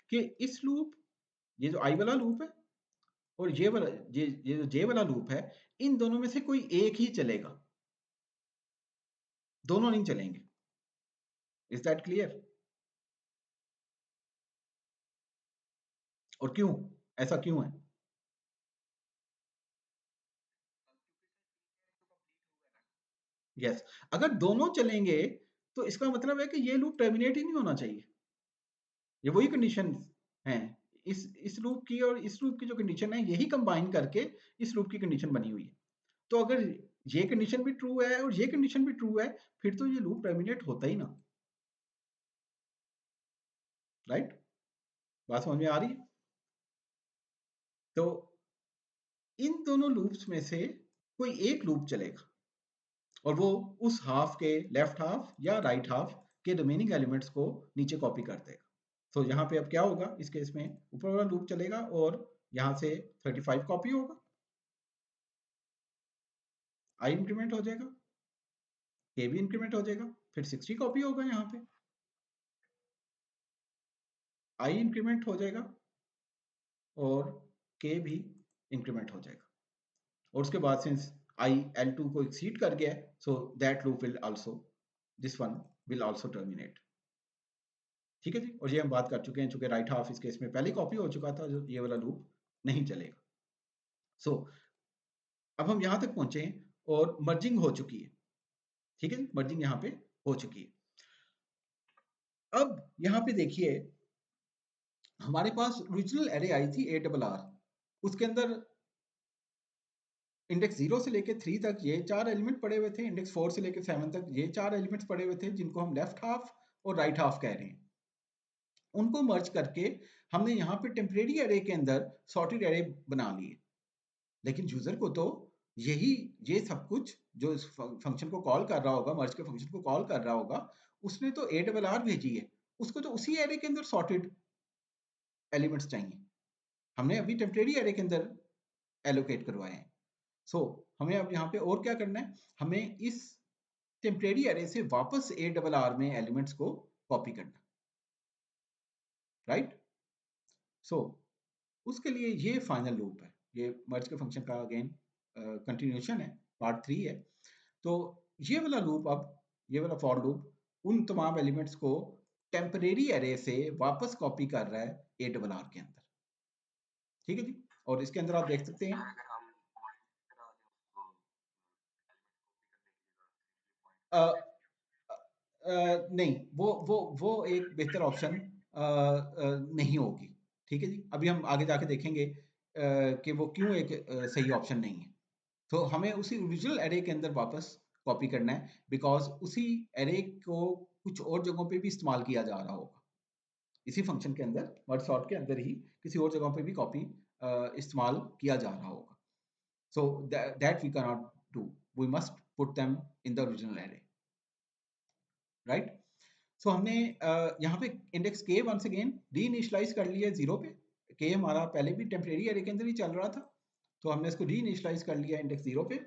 कि इस लूप, ये जो आई वाला लूप है और ये वाला, ये जो जे वाला लूप है, इन दोनों में से कोई एक ही चलेगा, दोनों नहीं चलेंगे। Is that clear? और क्यों, ऐसा क्यों है? यस, अगर दोनों चलेंगे तो इसका मतलब है कि ये लूप टर्मिनेट ही नहीं होना चाहिए। ये वही कंडीशन है, इस लूप की और इस लूप की जो कंडीशन है, यही कंबाइन करके इस लूप की कंडीशन बनी हुई है। तो अगर ये कंडीशन भी ट्रू है और ये कंडीशन भी ट्रू है, फिर तो ये लूप टर्मिनेट होता ही ना, राइट? बात समझ में आ रही है? तो इन दोनों लूप्स में से कोई एक लूप चलेगा और वो उस हाफ के लेफ्ट हाफ या राइट हाफ के रिमेनिंग एलिमेंट्स को नीचे कॉपी कर देगा। तो यहाँ पे अब क्या होगा, इस केस में ऊपर वाला लूप चलेगा और यहाँ से 35 कॉपी होगा, I इंक्रीमेंट हो जाएगा, K भी इंक्रीमेंट हो जाएगा, फिर 60 कॉपी होगा, यहाँ पे I इंक्रीमेंट हो जाएगा और K भी इंक्रीमेंट हो जाएगा, और उसके बाद सिंस I L2 को एक्सीड कर गया, so that loop will also, this one will also terminate, ठीक है जी। और ये हम बात कर चुके हैं, चूंकि राइट हाफ इस केस में पहले कॉपी हो चुका था, जो ये वाला लूप नहीं चलेगा। सो अब हम यहाँ तक पहुंचे हैं और मर्जिंग हो चुकी है, ठीक है, मर्जिंग यहाँ पे हो चुकी है। अब यहाँ पे देखिए, हमारे पास ओरिजिनल एरे आई थी ARR, उसके अंदर इंडेक्स 0 से लेके 3 तक ये चार एलिमेंट पड़े हुए थे, इंडेक्स 4 से लेके 7 तक ये चार एलिमेंट्स पड़े हुए थे, जिनको हम लेफ्ट हाफ और राइट हाफ कह रहे हैं। उनको मर्ज करके हमने यहाँ पे टेम्परेरी एरे के अंदर सॉर्टेड एरे बना लिए। लेकिन यूजर को तो यही, ये सब कुछ जो इस फंक्शन को कॉल कर रहा होगा, मर्ज के फंक्शन को कॉल कर रहा होगा, उसने तो ARR भेजी है, उसको तो उसी एरे के अंदर सॉर्टेड एलिमेंट्स चाहिए। हमने अभी टेम्परेरी एरे के अंदर एलोकेट करवाए हैं। सो हमें अब यहाँ पे और क्या करना है, हमें इस टेम्परेरी एरे से वापस ARR में एलिमेंट्स को कॉपी करना, राइट? सो उसके लिए ये फाइनल लूप है, ये मर्ज के फंक्शन का अगेन कंटिन्यूएशन है, पार्ट 3 है। तो ये वाला लूप, अब ये वाला फॉर लूप उन तमाम एलिमेंट्स को टेम्परेरी एरे से वापस कॉपी कर रहा है ARR के अंदर, ठीक है जी। और इसके अंदर आप देख सकते हैं, नहीं, वो एक बेहतर ऑप्शन नहीं होगी। ठीक है जी, अभी हम आगे जाके देखेंगे कि वो क्यों एक सही ऑप्शन नहीं है। तो हमें उसी ओरिजिनल एरे के अंदर वापस कॉपी करना है, बिकॉज उसी एरे को कुछ और जगहों पे भी इस्तेमाल किया जा रहा होगा। इसी फंक्शन के अंदर, मर्ज सॉर्ट के अंदर ही किसी और जगहों पे भी कॉपी इस्तेमाल किया जा रहा होगा। So that we can not do, we must put them in the original array, right. So हमने यहाँ पे इंडेक्स के वंस अगेन री इनिशियलाइज कर लिया 0 पे। के हमारा पहले भी टेम्परेरी एरे के अंदर ही चल रहा था, तो हमने इसको री इनिशियलाइज कर लिया इंडेक्स 0 पे।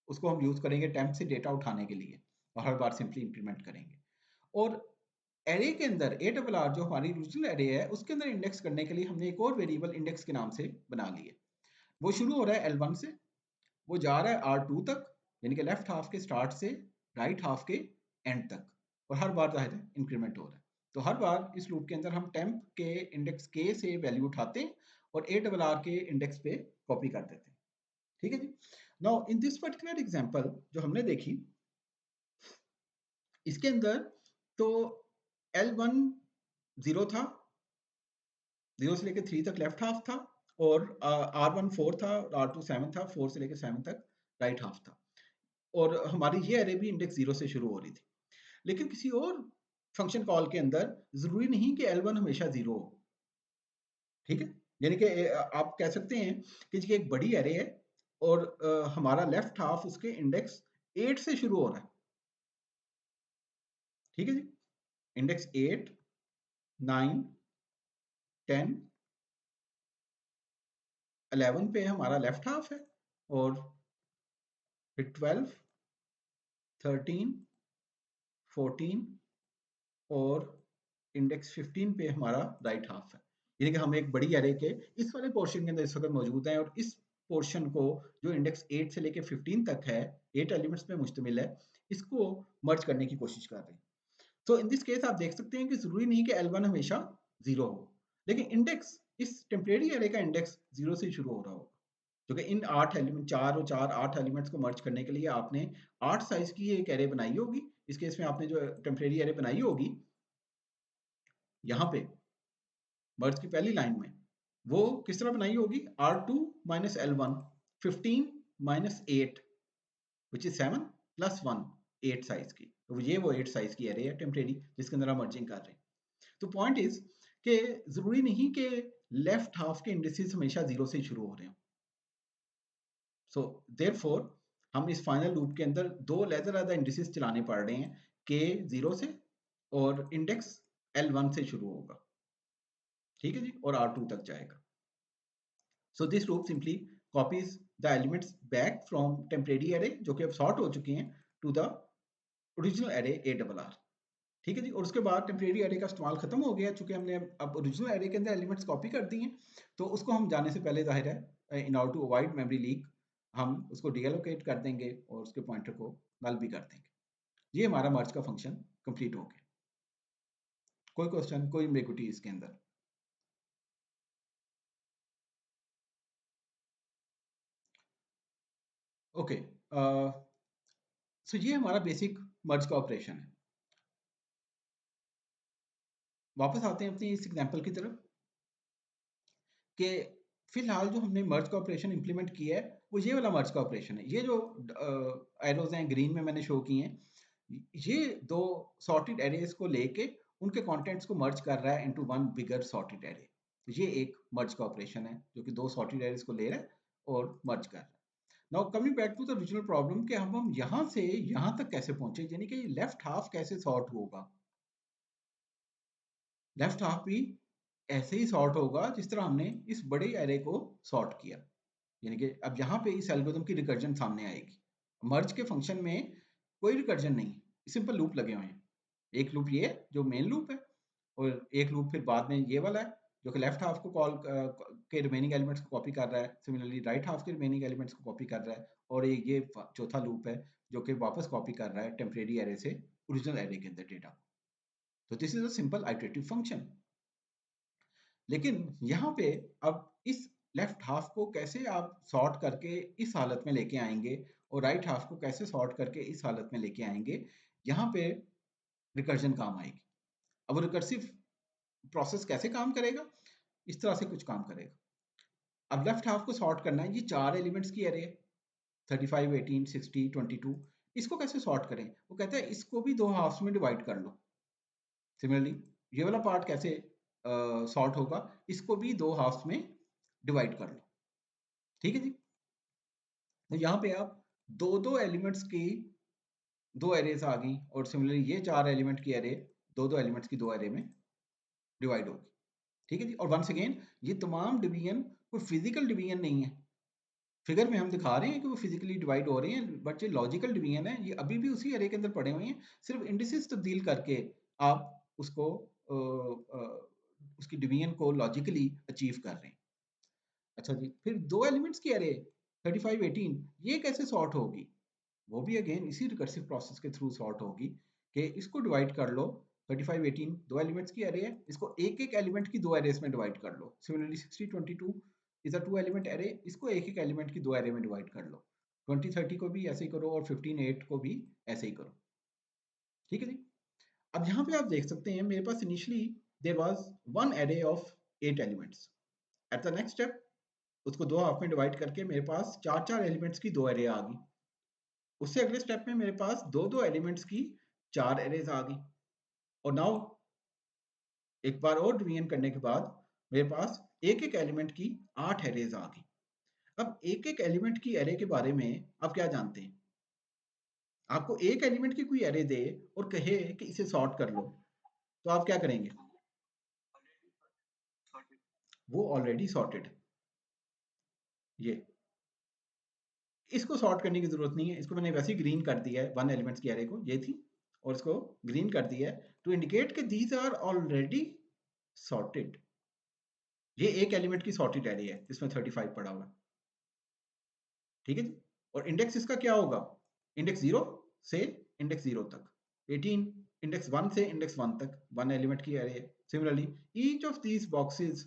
उसको हम यूज करेंगे टेम्प से डेटा उठाने के लिए और हर बार सिंपली इंक्रीमेंट करेंगे। और एरे के अंदर ए डबल आर जो हमारी ओरिजिनल एरे है उसके अंदर इंडेक्स करने के लिए हमने एक और वेरिएबल इंडेक्स के नाम से बना लिए। वो शुरू हो रहा है L1 से, वो जा रहा है R2 तक, यानी कि लेफ्ट हाफ के स्टार्ट से राइट हाफ के एंड तक, और हर बार जाहिर है इंक्रीमेंट हो रहा है। तो हर बार इस लूप के अंदर हम टेम्प के इंडेक्स के से वैल्यू उठाते हैं और ए डबल आर के इंडेक्स पे कॉपी कर देते हैं। ठीक है जी। Now in this particular example जो हमने देखी, इसके अंदर तो L1 0 था, 0 से लेकर 3 तक लेफ्ट हाफ था, और R1 4 था, R2 7 था, 4 से लेकर 7 तक राइट हाफ था, और हमारी ये एरे भी इंडेक्स 0 से शुरू हो रही थी। लेकिन किसी और फंक्शन कॉल के अंदर जरूरी नहीं कि L1 हमेशा 0 हो। ठीक है, यानी कि आप कह सकते हैं कि जी एक बड़ी एरे है और हमारा लेफ्ट हाफ उसके इंडेक्स 8 से शुरू हो रहा है। ठीक है जी, इंडेक्स 8, 9, 10, 11 पे हमारा लेफ्ट हाफ है, और फिर 12, 13, 14 और इंडेक्स 15 पे हमारा राइट हाफ है। यानी कि हम एक बड़ी एरे के इस वाले पोर्शन के अंदर इस वक्त मौजूद हैं, और इस पोर्शन को जो इंडेक्स 8 से लेके 15 तक है, 8 एलिमेंट्स पे मुश्तमिल है, इसको मर्ज करने की कोशिश कर रहे हैं। तो इन दिस केस आप देख सकते हैं कि जरूरी नहीं कि L1 हमेशा 0 हो, लेकिन इंडेक्स इस टेम्परेरी एरे का इंडेक्स 0 से शुरू हो रहा होगा, क्योंकि इन 8 एलिमेंट 4 और 4 8 एलिमेंट्स को मर्ज करने के लिए आपने 8 साइज की एक एरे बनाई होगी। इस केस में आपने जो टेम्परेरी एरे बनाई होगी यहाँ पे मर्ज की पहली लाइन में, वो किस तरह बनाई होगी, R2 minus L1, 15 minus 8 which is 7 plus 1, 8 size की। तो ये वो 8 साइज की एरे है टेम्परेरी जिसके अंदर हम मर्जिंग कर रहे हैं। तो पॉइंट इज कि जरूरी नहीं कि लेफ्ट हाफ के इंडिसेस हमेशा 0 से शुरू हो रहे हो। सो देयरफॉर हम इस फाइनल लूप के अंदर दो अलग-अलग इंडिसेस चलाने पड़ रहे हैं, के 0 से और इंडेक्स L1 से शुरू होगा। ठीक है जी, और R2 तक जाएगा। So this loop simply copies the elements back from temporary array जो कि अब सॉर्ट हो चुके हैं to the original array A double R। ठीक है जी, और उसके बाद टेम्परेरी एरे का इस्तेमाल खत्म हो गया, चूंकि हमने अब ओरिजिनल एरे के अंदर एलिमेंट्स कॉपी कर दिए हैं, तो उसको हम जाने से पहले जाहिर है in order to avoid memory leak हम उसको डीएलोकेट कर देंगे और उसके पॉइंटर को नल भी कर देंगे। ये हमारा मर्ज का फंक्शन कंप्लीट हो गया। कोई क्वेश्चन, कोई एम्बिगुइटी इसके अंदर? ओके, सो ये हमारा बेसिक मर्ज का ऑपरेशन है। वापस आते हैं अपनी इस एग्जांपल की तरफ कि फिलहाल जो हमने मर्ज का ऑपरेशन इंप्लीमेंट किया है वो ये वाला मर्ज का ऑपरेशन है। ये जो एरोज हैं ग्रीन में मैंने शो किए हैं, ये दो सॉर्टेड एरेज को लेके उनके कंटेंट्स को मर्ज कर रहा है इनटू वन बिगर सॉर्टेड एरे। तो ये एक मर्ज का ऑपरेशन है जो कि दो सॉर्टेड एरेज को ले रहा है और मर्ज कर रहा है। Now coming back to the original problem कि हम यहाँ से यहाँ तक कैसे पहुंचे, यानी कि लेफ्ट हाफ कैसे सॉर्ट होगा। लेफ्ट हाफ भी ऐसे ही सॉर्ट होगा जिस तरह हमने इस बड़े एरे को सॉर्ट किया, यानी कि अब यहाँ पे इस एल्गोरिथम की रिकर्जन सामने आएगी। मर्ज के फंक्शन में कोई रिकर्जन नहीं, सिंपल लूप लगे हुए हैं। एक लूप ये जो मेन लूप है, और एक लूप फिर बाद में ये वाला है जो कि लेफ्ट हाफ को कॉल के रिमेनिंग एलिमेंट्स को कॉपी कर रहा है, सिमिलरली राइट हाफ के रिमेनिंग एलिमेंट्स को कॉपी कर रहा है, और ये चौथा लूप है जो कि वापस कॉपी कर रहा है टेम्परेरी एरे से ओरिजिनल एरे के अंदर डेटा। तो this is a simple iterative function. लेकिन यहाँ पे अब इस लेफ्ट हाफ को कैसे आप सॉर्ट करके इस हालत में लेके आएंगे और राइट हाफ को कैसे सॉर्ट करके इस हालत में लेके आएंगे, यहाँ पे रिकर्जन काम आएगी। अब रिकर्सिव प्रोसेस कैसे काम करेगा, इस तरह से कुछ काम करेगा। अब लेफ्ट हाफ को सॉर्ट करना है, ये 4 एलिमेंट्स की अरे है, 35, 18, 60, 22। इसको कैसे सॉर्ट करें, वो कहता है इसको भी 2 हाफ्स में डिवाइड कर लो। सिमिलरली ये वाला पार्ट कैसे सॉर्ट होगा, इसको भी 2 हाफ्स में डिवाइड कर लो। ठीक है जी। तो यहाँ पे आप दो एलिमेंट्स की 2 एरेज आ गई, और सिमिलरली ये 4 एलिमेंट की एरे दो एलिमेंट्स की 2 एरे में डिवाइड होगी। ठीक है जी। और वंस अगेन ये तमाम डिवीजन कोई फिजिकल डिवीजन नहीं है, फिगर में हम दिखा रहे हैं कि वो फिजिकली डिवाइड हो रहे हैं, बट ये लॉजिकल डिवीजन है, ये अभी भी उसी एरे के अंदर पड़े हुए हैं, सिर्फ इंडिसेस तब्दील करके आप उसको उसकी डिवीजन को लॉजिकली अचीव कर रहे हैं। अच्छा जी, फिर 2 एलिमेंट्स की एरे 35, 18 ये कैसे सॉर्ट होगी, वो भी अगेन इसी रिकर्सिव प्रोसेस के थ्रू सॉर्ट होगी कि इसको डिवाइड कर लो। 35, 18 2 एलिमेंट्स की एरे है, इसको एक एक एलिमेंट की 2 एरेस में डिवाइड कर लो। Similarly 60, 22 is a 2 element array, इसको एक एक एलिमेंट की 2 एरे में डिवाइड कर लो। 20, 30 को भी ऐसे ही करो, और 15, 8 को भी ऐसे ही करो। ठीक है जी। अब यहाँ पे आप देख सकते हैं मेरे पास initially there was one array of 8 elements. At the next step उसको 2 हाफ में डिवाइड करके मेरे पास 4 एलिमेंट्स की 2 एरे आ गई। उससे अगले स्टेप में मेरे पास 2 एलिमेंट्स की 4 एरेज आ गई। और नाउ एक बार और डिवीजन करने के बाद मेरे पास एक एक एलिमेंट की 8 एरेज आ गई। अब एक एक एलिमेंट की एरे के बारे में आप क्या जानते हैं, आपको एक एलिमेंट की कोई एरे दे और कहे कि इसे सॉर्ट कर लो, तो आप क्या करेंगे, वो ऑलरेडी सॉर्टेड। ये इसको सॉर्ट करने की जरूरत नहीं है, इसको मैंने वैसे ही ग्रीन कर दिया है, 1 एलिमेंट्स की एरे को, ये थी, और इसको ग्रीन कर दिया है टू इंडिकेट कि दीज आर ऑलरेडी सॉर्टेड। ये एक एलिमेंट की सॉर्टेड एरे है जिसमें 35 पड़ा हुआ है। ठीक है जी। और इंडेक्स इसका क्या होगा, इंडेक्स 0 से इंडेक्स 0 तक, 18 इंडेक्स 1 से इंडेक्स 1 तक 1 एलिमेंट की एरे है। Similarly each of these boxes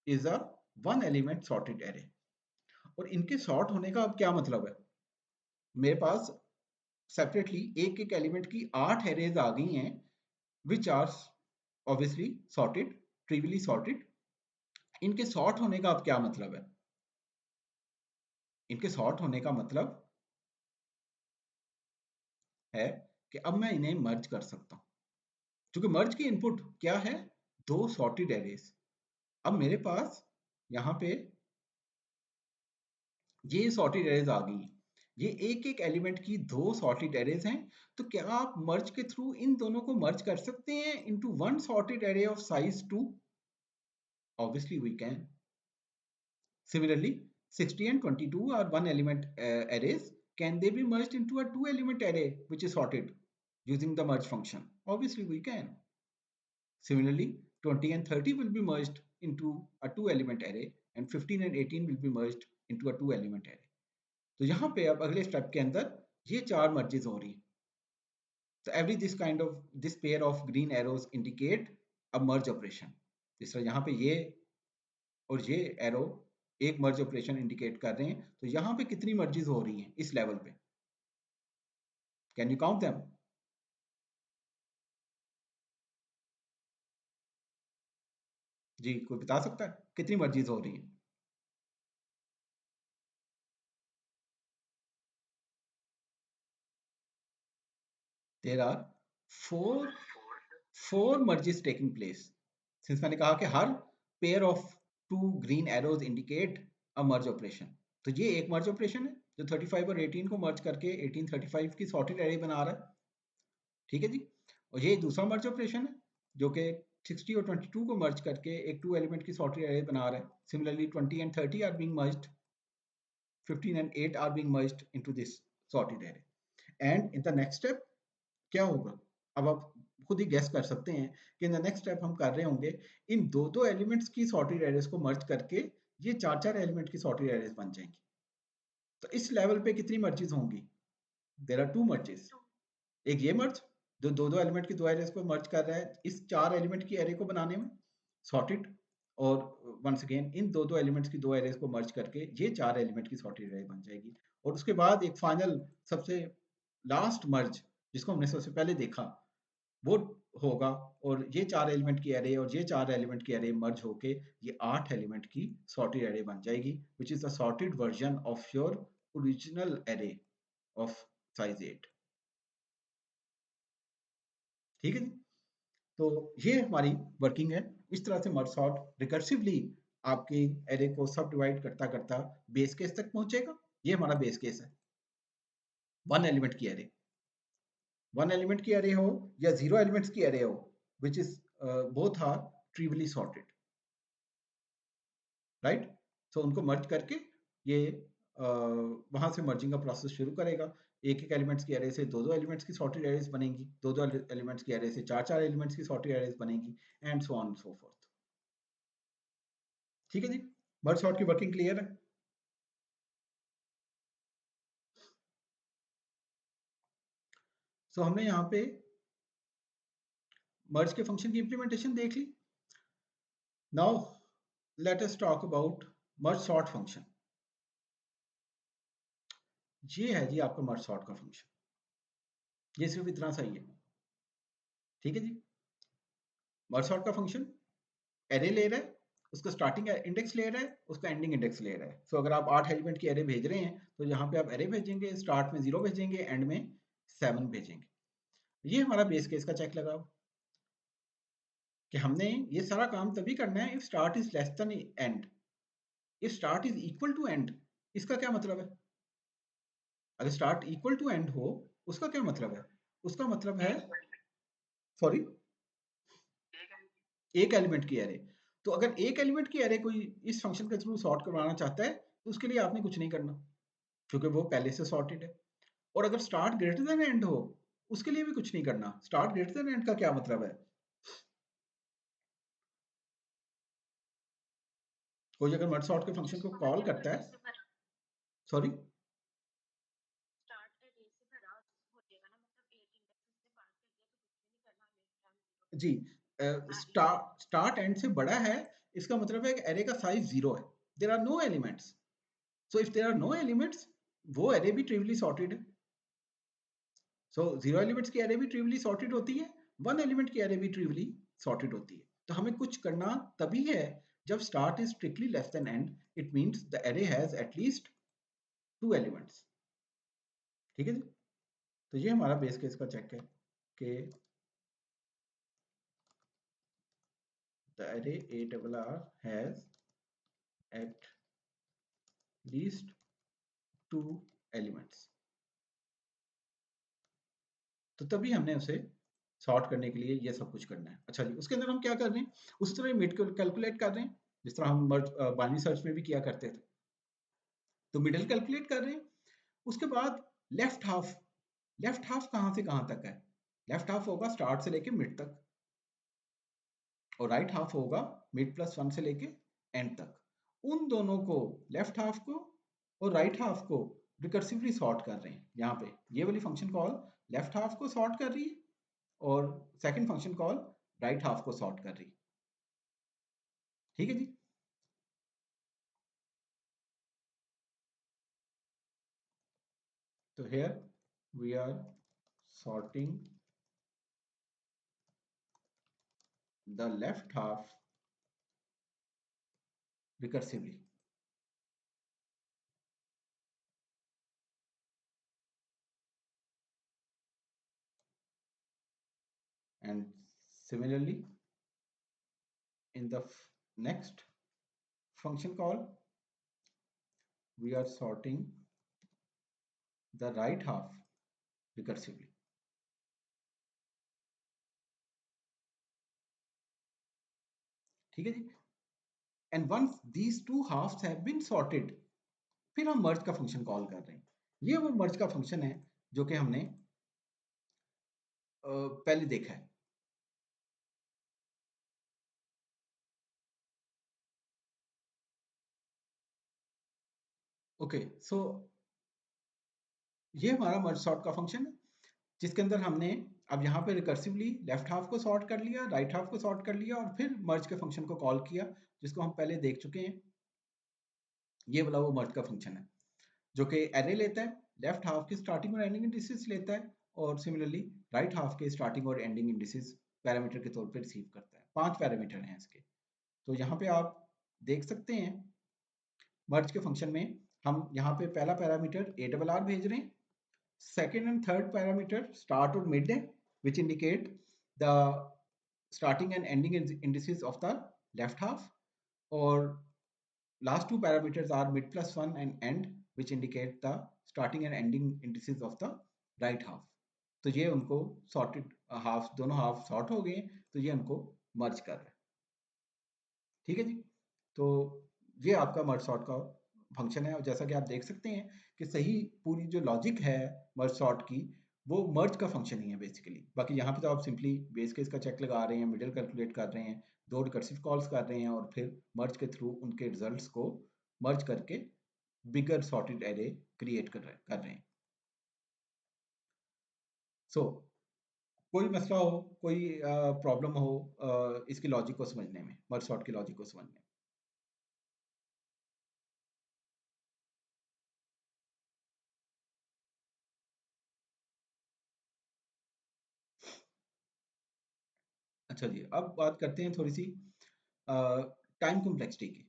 is a 1 element sorted array. और इनके सॉर्ट होने का अब क्या मतलब है, मेरे पास सेपरेटली एक एक एलिमेंट की 8 एरेज आ गई हैं, which are obviously sorted, trivially sorted. इनके सॉर्ट होने का अब क्या मतलब है, इनके सॉर्ट होने का मतलब है कि अब मैं इन्हें मर्ज कर सकता हूं, क्योंकि मर्ज की इनपुट क्या है, 2 सॉर्टेड एरेज। अब मेरे पास यहाँ पे ये सॉर्टेड एरेज आ गई, ये एक एक एलिमेंट की 2 सॉर्टेड एरेज हैं। तो क्या आप मर्ज के थ्रू इन दोनों को मर्ज कर सकते हैं into one sorted array of size 2? Obviously we can. Similarly, 60 and 22 are one element arrays. Can they be merged into a 2 element array which is sorted using the merge function? Obviously, we can. Similarly, 20 and 30 will be merged into a 2 element array, and 15 and 18 will be merged into a 2 element array. तो यहाँ पे अब अगले step के अंदर ये 4 merges हो रही हैं। So every this pair of green arrows indicate a merge operation. जिस तरह यहाँ पे ये और ये एरो एक मर्ज ऑपरेशन इंडिकेट कर रहे हैं, तो यहाँ पे कितनी मर्जेस हो रही हैं इस लेवल पे, कैन यू काउंट देम? जी, कोई बता सकता है कितनी मर्जेस हो रही हैं? There are four four merges taking place. Since मैंने कहा कि हर pair of 2 green arrows indicate a merge operation, तो ये एक मर्ज ऑपरेशन है जो 35 और 18 को मर्ज करके 18 35 की सॉर्टेड एरे बना रहा है। ठीक है जी। और ये दूसरा मर्ज ऑपरेशन है जो कि 60 और 22 को मर्ज करके एक 2 एलिमेंट की सॉर्टेड एरे बना रहा है। Similarly 20 and 30 are being merged, 15 and 8 are being merged into this sorted array. And in the next step क्या होगा, अब आप खुद ही गेस कर सकते हैं कि इन द नेक्स्ट स्टेप हम कर रहे होंगे इन दो एलिमेंट्स की सॉर्टेड एरेज को मर्ज करके ये 4 एलिमेंट की सॉर्टेड एरेज बन जाएंगी। तो इस लेवल पे कितनी मर्जेस होंगी, देयर आर 2 मर्जेस। एक ये मर्ज जो दो एलिमेंट की 2 एरेज को मर्ज कर रहा है इस 4 एलिमेंट की एरे को बनाने में, सॉर्टेड। और वंस अगेन इन दो एलिमेंट्स की 2 एरेज को मर्ज करके ये 4 एलिमेंट की सॉर्टेड एरे बन जाएगी। और उसके बाद एक फाइनल सबसे लास्ट मर्ज जिसको हमने सबसे पहले देखा वो होगा, और ये 4 एलिमेंट की एरे और ये 4 एलिमेंट की एरे मर्ज होके ये 8 एलिमेंट की सॉर्टेड एरे बन जाएगी, which is the sorted version of your original array of size 8। ठीक है जी। तो ये हमारी वर्किंग है। इस तरह से मर्ज सॉर्ट रिकर्सिवली आपकी एरे को सब डिवाइड करता करता बेस केस तक पहुंचेगा। ये हमारा बेस केस है, 1 एलिमेंट की एरे। 1 एलिमेंट की एरे हो या 0 एलिमेंट्स की एरे हो, which is both are trivially sorted, right? So उनको मर्ज करके ये वहां से मर्जिंग का प्रोसेस शुरू करेगा। एक एक एलिमेंट्स की एरे से दो दो एलिमेंट्स की सॉर्टेड एरेज बनेंगी, दो दो एलिमेंट्स की एरे से चार चार एलिमेंट्स की सॉर्टेड एरेज बनेंगी, and so on so fourth. ठीक है जी, मर्ज सॉर्ट की वर्किंग क्लियर है। सो हमने यहाँ पे मर्ज के फंक्शन की इंप्लीमेंटेशन देख ली। Now let us talk about merge sort function. ये है जी आपका मर्ज सॉर्ट का फंक्शन, ये सिर्फ इतना सही है। ठीक है जी, मर्ज सॉर्ट का फंक्शन एरे ले रहा है, उसका स्टार्टिंग इंडेक्स ले रहा है, उसका एंडिंग इंडेक्स ले रहा है। सो अगर आप 8 एलिमेंट की एरे भेज रहे हैं तो यहाँ पे आप एरे भेजेंगे, स्टार्ट में 0 भेजेंगे, एंड में 7 भेजेंगे। ये हमारा बेस केस का चेक लगाओ कि हमने ये सारा काम तभी करना है if start is less than end. If start is equal to end, इसका क्या मतलब है? अगर स्टार्ट इक्वल टू एंड हो उसका क्या मतलब है? उसका मतलब है, सॉरी, एक एलिमेंट की एरे। तो अगर एक एलिमेंट की एरे कोई इस फंक्शन के थ्रू सॉर्ट करवाना चाहता है तो उसके लिए आपने कुछ नहीं करना, क्योंकि वो पहले से सॉर्टेड है। और अगर स्टार्ट ग्रेटर देन एंड हो उसके लिए भी कुछ नहीं करना। स्टार्ट ग्रेटर देन एंड का क्या मतलब है? कोई अगर मर्ज सॉर्ट के फंक्शन को कॉल करता है, सॉरी, स्टार्ट एरे से भरा हो जाएगा ना, मतलब एक इंडेक्स से पास कर दिया तो कुछ भी नहीं करना हमें। जी, स्टार्ट एंड से बड़ा है इसका मतलब है कि एरे का साइज 0 है, there are no elements. So if there are no elements वो एरे भी ट्रिवियली सॉर्टेड है। सो 0 एलिमेंट्स की एरे भी ट्रिवियली सॉर्टेड होती है, 1 एलिमेंट की एरे भी ट्रिवियली सॉर्टेड होती है। तो हमें कुछ करना तभी है जब start is strictly less than and, it means the array has at least 2 elements. ठीक है जी। तो ये हमारा बेस केस का चेक है कि the array ARR has at least 2 elements। तो तभी हमने उसे सॉर्ट करने के लिए ये सब कुछ करना है। अच्छा जी, उसके अंदर हम क्या कर रहे हैं, उसी तरह मिड कैलकुलेट कर रहे हैं जिस तरह हम बाइनरी सर्च में भी किया करते थे। तो मिडिल कैलकुलेट कर रहे हैं, उसके बाद लेफ्ट हाफ। लेफ्ट हाफ कहाँ से कहाँ तक है? लेफ्ट हाफ होगा स्टार्ट से लेके मिड तक, और राइट हाफ होगा मिड प्लस 1 से लेके एंड तक। उन दोनों को, लेफ्ट हाफ को और राइट हाफ को रिकर्सिवली सॉर्ट कर रहे हैं। यहाँ पे ये वाली फंक्शन कॉल लेफ्ट हाफ को सॉर्ट कर रही है और second function call right half को सॉर्ट कर रही है। ठीक है जी। तो here we are sorting the left half recursively, and similarly in the next function call we are sorting the right half recursively। ठीक है जी। And once these two halves have been sorted, फिर हम मर्ज का फंक्शन कॉल कर रहे हैं। ये वो मर्ज का फंक्शन है जो कि हमने पहले देखा है। ओके, सो ये हमारा मर्ज सॉर्ट का फंक्शन है जिसके अंदर हमने अब यहाँ पे रिकर्सिवली लेफ्ट हाफ को सॉर्ट कर लिया, राइट हाफ को सॉर्ट कर लिया, और फिर मर्ज के फंक्शन को कॉल किया जिसको हम पहले देख चुके हैं। ये वाला वो मर्ज का फंक्शन है। जो कि एरे लेता है, लेफ्ट हाफ के स्टार्टिंग और एंडिंग इंडिसेस लेता है, और सिमिलरली राइट हाफ के स्टार्टिंग और एंडिंग इंडिसेस पैरामीटर के तौर पे रिसीव करता है। 5 पैरामीटर हैं इसके। तो यहाँ पे आप देख सकते हैं मर्ज के फंक्शन में हम यहाँ पे पहला पैरामीटर ए डबल आर भेज रहे हैं, second and third parameter start और मिड है which indicate the starting and ending indices of the left half, or last two parameters are mid plus 1 and end which indicate the starting and ending indices of the right half. तो ये उनको sorted half, दोनों half sort हो गए, तो ये उनको मर्ज कर रहा है। ठीक है जी। तो ये आपका मर्ज सॉर्ट का फंक्शन है, और जैसा कि आप देख सकते हैं कि सही पूरी जो लॉजिक है मर्ज सॉर्ट की, वो मर्ज का फंक्शन ही है बेसिकली। बाकी यहाँ पे तो आप सिंपली बेस केस का चेक लगा रहे हैं, मिडिल कैलकुलेट कर रहे हैं, दो रिकर्सिव कॉल्स कर रहे हैं, और फिर मर्ज के थ्रू उनके रिजल्ट्स को मर्ज करके बिगर सॉर्टेड एरे क्रिएट कर रहे हैं। सो कोई मसला हो, कोई प्रॉब्लम हो इसकी लॉजिक को समझने में, मर्ज सॉर्ट की लॉजिक को समझने में? अच्छा जी, अब बात करते हैं थोड़ी सी टाइम कॉम्प्लेक्सिटी की,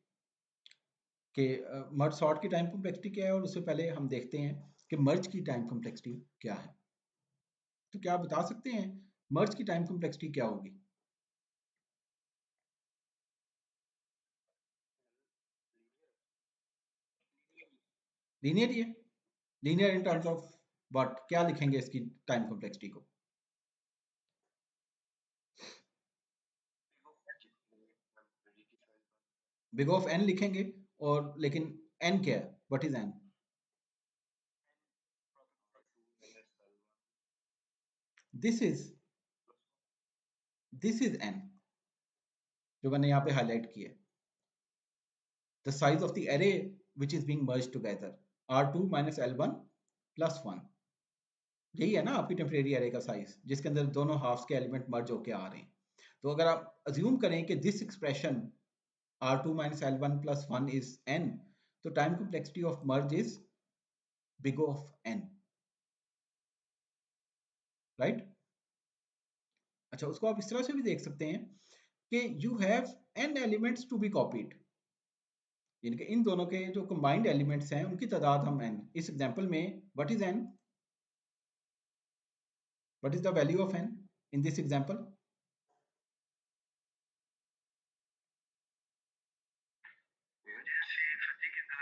कि मर्ज सॉर्ट की टाइम कॉम्प्लेक्सिटी क्या है, और उससे पहले हम देखते हैं कि मर्ज की टाइम कॉम्प्लेक्सिटी क्या है। तो क्या आप बता सकते हैं मर्ज की टाइम कॉम्प्लेक्सिटी क्या होगी? लीनियर ही है। Linear in terms of what, क्या लिखेंगे इसकी टाइम कॉम्प्लेक्सिटी को? बिग ऑफ एन लिखेंगे, और लेकिन एन क्या है, what is an? This is this is an, जो मैंने यहाँ पे हाईलाइट किया है, the size of the array which is being merged together, R2 minus L1 plus 1। यही है ना आपकी टेम्परेरी एरे का साइज, जिसके अंदर दोनों हाफ्स के एलिमेंट मर्ज होके आ रहे हैं। तो अगर आप अज्यूम करें कि this expression R2 minus L1 plus 1 is n, तो time complexity of merge is big of n, right? अच्छा, उसको आप इस तरह से भी देख सकते हैं कि you have n elements to be copied, यानी कि इन दोनों के जो कंबाइंड एलिमेंट्स हैं उनकी तादाद हम n, इस एग्जांपल में what is n, what is the value of n in this example?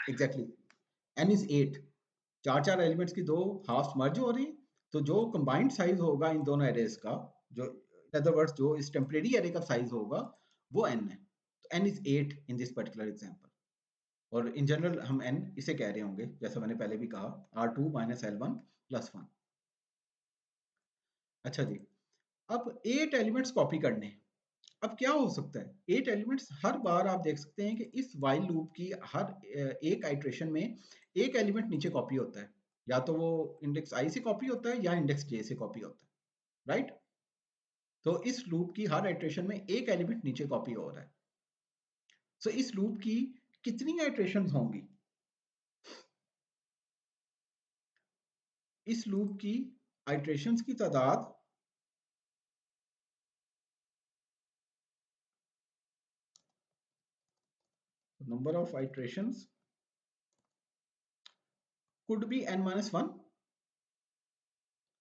Exactly, n is 8। चार चार एलिमेंट्स की दो हाफ मर्ज हो रही हैं, तो जो कंबाइंड साइज होगा इन दोनों एरेज का, जो इन अदर वर्ड्स जो इस टेम्परेरी एरे का साइज होगा, वो n है। तो n is 8 in this particular example, और इन जनरल हम n इसे कह रहे होंगे, जैसा मैंने पहले भी कहा, R2 minus L1 plus 1। अच्छा जी, अब 8 एलिमेंट्स कॉपी करने हैं। अब क्या हो सकता है, 8 एलिमेंट्स हर बार आप देख सकते हैं कि इस वाइल लूप की हर एक आइट्रेशन में एक एलिमेंट नीचे कॉपी होता है, या तो वो इंडेक्स i से कॉपी होता है या इंडेक्स j से कॉपी होता है, राइट? तो इस लूप की हर आइट्रेशन में एक एलिमेंट नीचे कॉपी हो रहा है। सो इस लूप की कितनी आइट्रेशन होंगी? इस लूप की आइट्रेशंस की तादाद number of iterations could be n-1।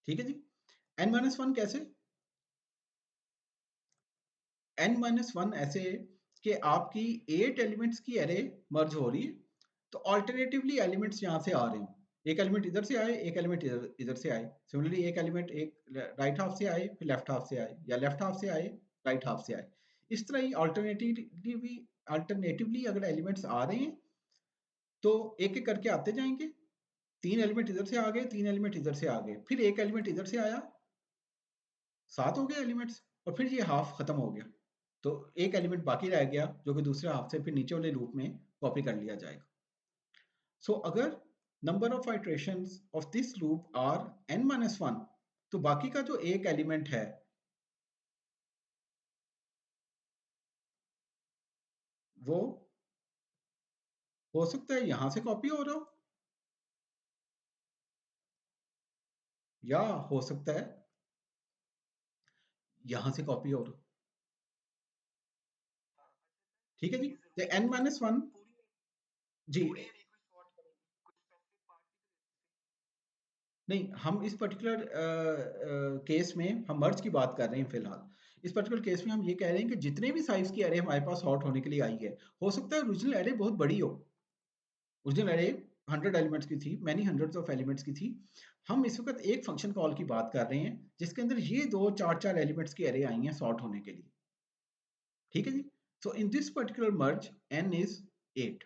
ठीक है जी। n-1 कैसे? n-1 ऐसे कि आपकी 8 एलिमेंट्स की एरे मर्ज हो रही है, तो ऑल्टरनेटिवली एलिमेंट्स यहाँ से आ रहे हैं, एक एलिमेंट इधर से आए, एक एलिमेंट इधर इधर से आए, सिमिलरली एक एलिमेंट एक राइट हाफ से आए, फिर लेफ्ट हाफ से आए, या लेफ्ट हाफ से आए, राइट हाफ से आए। इस तरह ही अल्टरनेटिवली अगर एलिमेंट्स आ रहे हैं, तो एक एक करके आते जाएंगे। 3 एलिमेंट इधर से आ गए, 3 एलिमेंट इधर से आ गए, फिर एक एलिमेंट इधर से आया, 7 हो गए एलिमेंट्स, और फिर ये हाफ खत्म हो गया। तो एक एलिमेंट बाकी रह गया, जो कि दूसरे हाफ से फिर नीचे वाले लूप में कॉपी कर लिया जाएगा। सो अगर number of iterations of this loop are n-1, तो बाकी का जो एक एलिमेंट है वो हो सकता है यहां से कॉपी हो रहा हो, या हो सकता है यहां से कॉपी और, ठीक है जी। तो n-1 जी नहीं, हम इस पर्टिकुलर केस में हम मर्ज की बात कर रहे हैं फिलहाल। इस पर्टिकुलर केस में हम ये कह रहे हैं कि जितने भी साइज की एरे हमारे पास सॉर्ट होने के लिए आई है, हो सकता है ओरिजिनल एरे बहुत बड़ी हो। ओरिजिनल एरे 100 एलिमेंट्स की थी, मैनी हंड्रेड्स ऑफ एलिमेंट्स की थी। हम इस वक्त एक फंक्शन कॉल की बात कर रहे हैं जिसके अंदर ये दो चार चार एलिमेंट्स की एरे आई हैं सॉर्ट होने के लिए, ठीक है जी। So in this particular merge n is 8,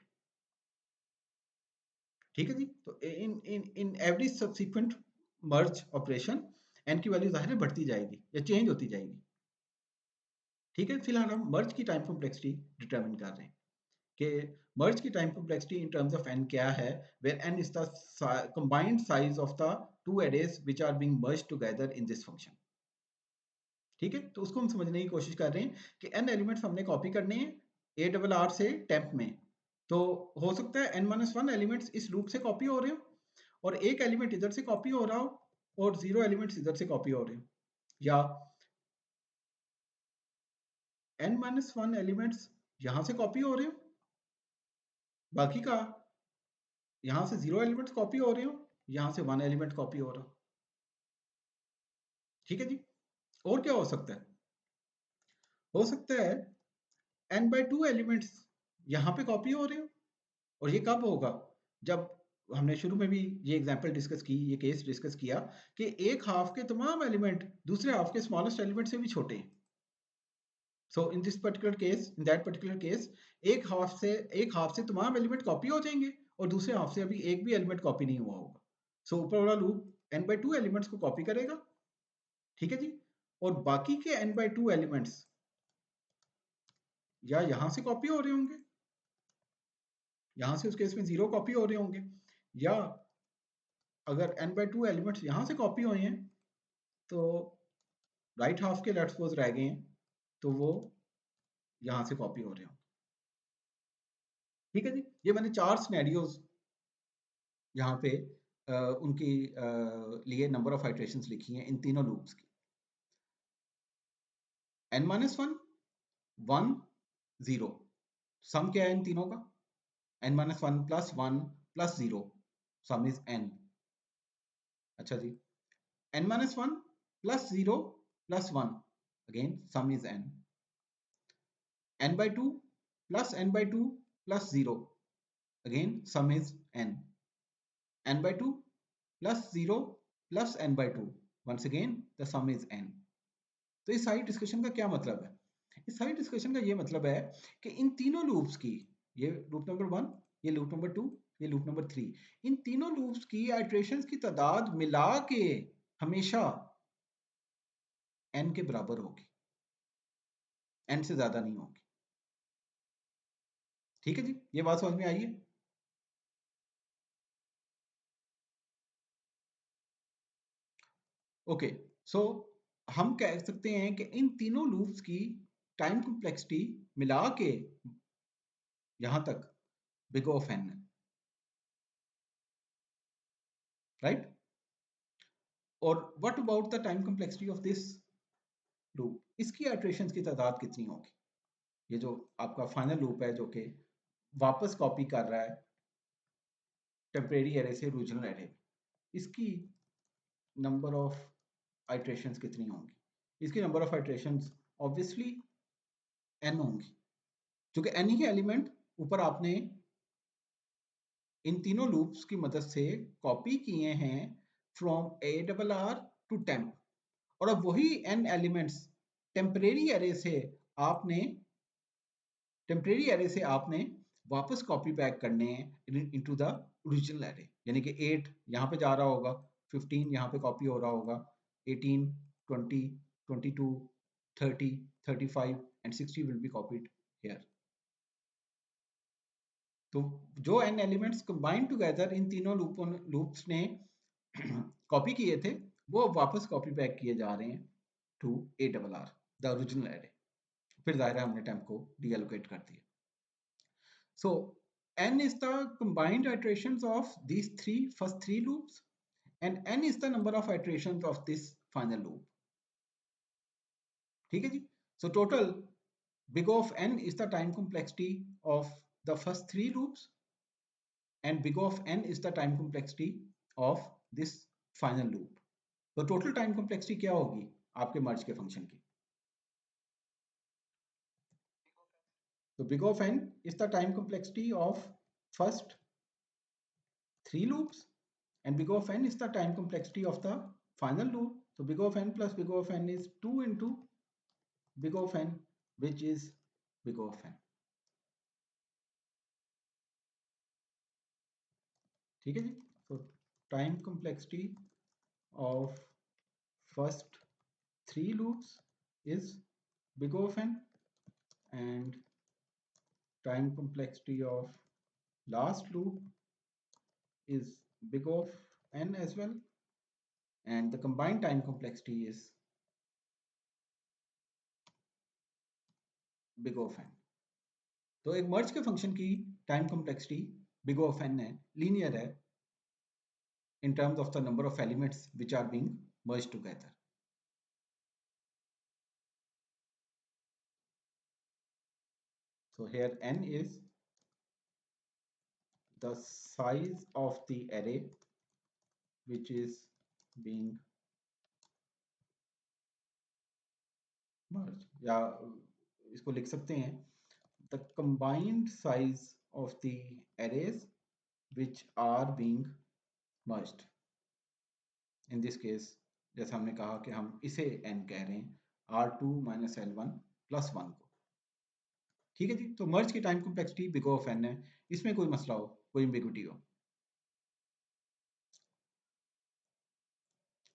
ठीक है जी। तो इन इन इन every subsequent merge operation n की वैल्यू जाहिर है बढ़ती जाएगी या चेंज होती जाएगी, ठीक है। फिलहाल हम मर्ज की टाइम कॉम्प्लेक्सिटी डिटरमिन कर रहे हैं कि मर्ज की time complexity in terms of n क्या है, where n is the combined size of the two arrays which are being merged together in this function, ठीक है। तो उसको हम समझने की कोशिश कर रहे हैं कि n एलिमेंट्स हमने कॉपी करने हैं ARR से टेम्प में। तो हो सकता है n-1 एलिमेंट्स इस लूप से कॉपी हो रहे हो और एक एलिमेंट इधर से कॉपी हो रहा हो और 0 एलिमेंट्स इधर से कॉपी हो रहे हो, या n-1 एलिमेंट्स यहां से कॉपी हो रहे हो, बाकी का यहां से 0 एलिमेंट्स कॉपी हो रहे हो, यहां से 1 एलिमेंट कॉपी हो रहा हो, ठीक है जी। और क्या हो सकता है n/2 एलिमेंट्स यहां पे कॉपी हो रहे हो। और ये कब होगा, जब हमने शुरू में भी ये एग्जांपल डिस्कस की, ये केस डिस्कस किया कि एक हाफ के तमाम एलिमेंट दूसरे हाफ के स्मॉलेस्ट एलिमेंट से भी छोटे हैं। So in this particular case, in that particular case, एक हाफ से तमाम एलिमेंट कॉपी हो जाएंगे और दूसरे हाफ से अभी एक भी एलिमेंट कॉपी नहीं हुआ होगा। सो ऊपर वाला लूप n/2 एलिमेंट्स को कॉपी करेगा, ठीक है जी। और बाकी के n/2 एलिमेंट्स या यहां से कॉपी हो रहे होंगे, यहां से उस केस में 0 कॉपी हो रहे होंगे, या अगर n/2 एलिमेंट्स यहां से कॉपी हुए हैं तो राइट हाफ के लेट्स सपोज रह गए हैं तो वो यहां से कॉपी हो रहे हो, ठीक है जी। ये मैंने 4 सिनेरियोज यहाँ पे उनकी लिए नंबर ऑफ आइट्रेशंस लिखी हैं इन तीनों लूप्स की। n-1 1 0, सम क्या है इन तीनों का, n-1 plus 1 plus 0, some is n। अच्छा जी, n-1 plus 0 plus 1, again some is n। n/2 plus n/2 plus 0, again sum is n। n/2 plus 0 plus n/2, once again the sum is n। तो इस सारी discussion का क्या मतलब है, इस सारी डिस्कशन का ये मतलब है कि इन तीनों लूप्स की, ये लूप नंबर 1, ये लूप नंबर 2, ये लूप नंबर 3, इन तीनों लूप्स की आइट्रेशंस की तादाद मिला के हमेशा n के बराबर होगी, n से ज्यादा नहीं होगी, ठीक है जी। ये बात समझ में आई है। ओके, सो हम कह सकते हैं कि इन तीनों लूप्स की टाइम कॉम्प्लेक्सिटी मिला के यहां तक बिग ऑफ एन है, राइट। और what about the time complexity of this loop, इसकी आइट्रेशंस की तादाद कितनी होगी, ये जो आपका फाइनल लूप है जो कि वापस कॉपी कर रहा है टेम्परेरी एरे से ओरिजिनल एरे, इसकी नंबर ऑफ आइट्रेशंस कितनी होंगी, इसकी number of iterations obviously n होंगी, क्योंकि n ही एलिमेंट ऊपर आपने इन तीनों लूप्स की मदद से कॉपी किए हैं फ्रॉम ARR टू टेम्प, और अब वही n एलिमेंट्स टेम्परेरी एरे से आपने वापस कॉपी बैक करने हैं इनटू द ओरिजिनल एरे, यानी कि 8 यहाँ पे जा रहा होगा, 15 यहाँ पे कॉपी हो रहा होगा, 18 20 22 30 35 and 60 will be copied here. तो जो n elements combined together in तीनों लूप्स ने कॉपी किए थे वो वापस कॉपी बैक किए जा रहे हैं to ARR the original array, फिर जाहिर है हमने टेम्प को डीएलोकेट कर दिया। सो n is the combined iterations of these first three loops and n is the number of iterations of this final loop. ठीक है जी. So total big O of n is the time complexity of the first 3 loops and big O of n is the time complexity of this final loop. तो total time complexity क्या होगी आपके मर्ज के function की? तो big O of n is the time complexity of first 3 loops and big O of n is the time complexity of the final loop. So big O of n plus big O of n is 2 into big O of n, which is big O of n. ठीक है जी. So time complexity of first 3 loops is big O of n and time complexity of last loop is big O of n as well, and the combined time complexity is big O of n. तो एक मर्ज के function की time complexity big O of n है, linear है in terms of the number of elements which are being merged together. So here n is the size of the array which is being merged, या इसको लिख सकते हैं the combined size of the arrays which are being merged. In this case जैसा हमने कहा कि हम इसे n कह रहे हैं R2 minus L1 plus 1 को. ठीक है जी. तो मर्ज की time complexity big O of n है. इसमें कोई मसला हो, कोई एम्बिग्युइटी हो?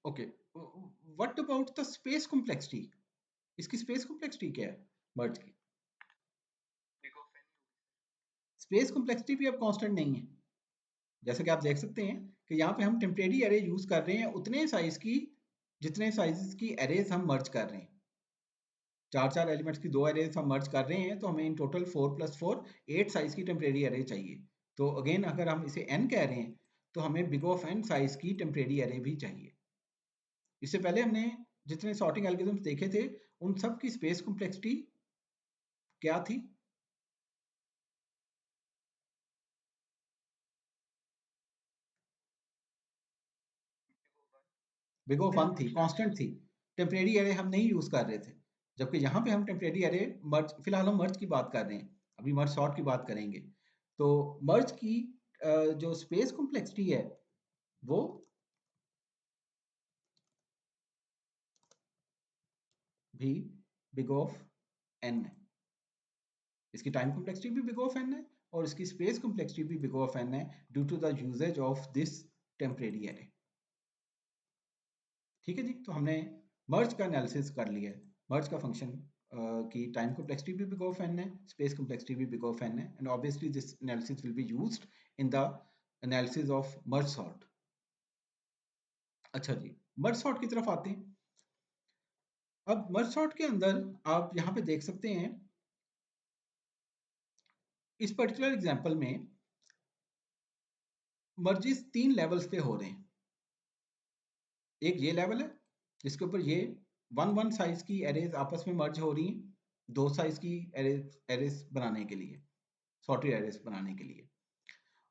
Okay. What about the space complexity? इसकी स्पेस कॉम्प्लेक्सिटी क्या है मर्ज की? स्पेस कॉम्प्लेक्सिटी भी अब कांस्टेंट नहीं है. जैसे कि आप देख सकते हैं कि यहाँ पे हम टेम्परेरी एरे यूज कर रहे हैं उतने साइज की जितने साइजेस की एरेज हम मर्ज कर रहे हैं. 4 एलिमेंट्स की 2 एरेज हम मर्ज कर रहे हैं तो हमें इन टोटल 4 + 4 8 साइज की टेम्परेरी एरे चाहिए. तो अगेन अगर हम इसे n कह रहे हैं तो हमें बिग ऑफ n साइज की टेम्परेरी एरे भी चाहिए. इससे पहले हमने जितने सॉर्टिंग एल्गोरिथम्स देखे थे उन सब की स्पेस कॉम्प्लेक्सिटी क्या थी? बिग ऑफ 1 थी, कांस्टेंट थी. टेम्परेरी एरे हम नहीं यूज कर रहे थे. जबकि यहाँ पे हम टेम्परेरी एरे मर्ज, फिलहाल हम मर्ज की बात कर रहे हैं, अभी मर्ज सॉर्ट की बात करेंगे. तो मर्ज की जो स्पेस कॉम्प्लेक्सिटी है वो भी बिग ऑफ n है. इसकी टाइम कॉम्प्लेक्सिटी भी बिग ऑफ n है और इसकी स्पेस कॉम्प्लेक्सिटी भी बिग ऑफ n है due to the usage of this temporary array. ठीक है जी. तो हमने मर्ज का एनालिसिस कर लिया है. मर्ज का फंक्शन की टाइम कॉम्प्लेक्सिटी भी बिग ऑफ n है, स्पेस कॉम्प्लेक्सिटी भी बिग ऑफ n है, and obviously this analysis will be used in the analysis of merge sort. अच्छा जी, मर्ज सॉर्ट की तरफ आते हैं. अब मर्ज सॉर्ट के अंदर आप यहाँ पे देख सकते हैं इस पर्टिकुलर एग्जांपल में मर्जिस 3 लेवल्स पे हो रहे हैं. एक ये लेवल है जिसके ऊपर ये 1 साइज की एरेज आपस में मर्ज हो रही हैं 2 साइज की एरेज बनाने के लिए, सॉर्टेड एरेज बनाने के लिए.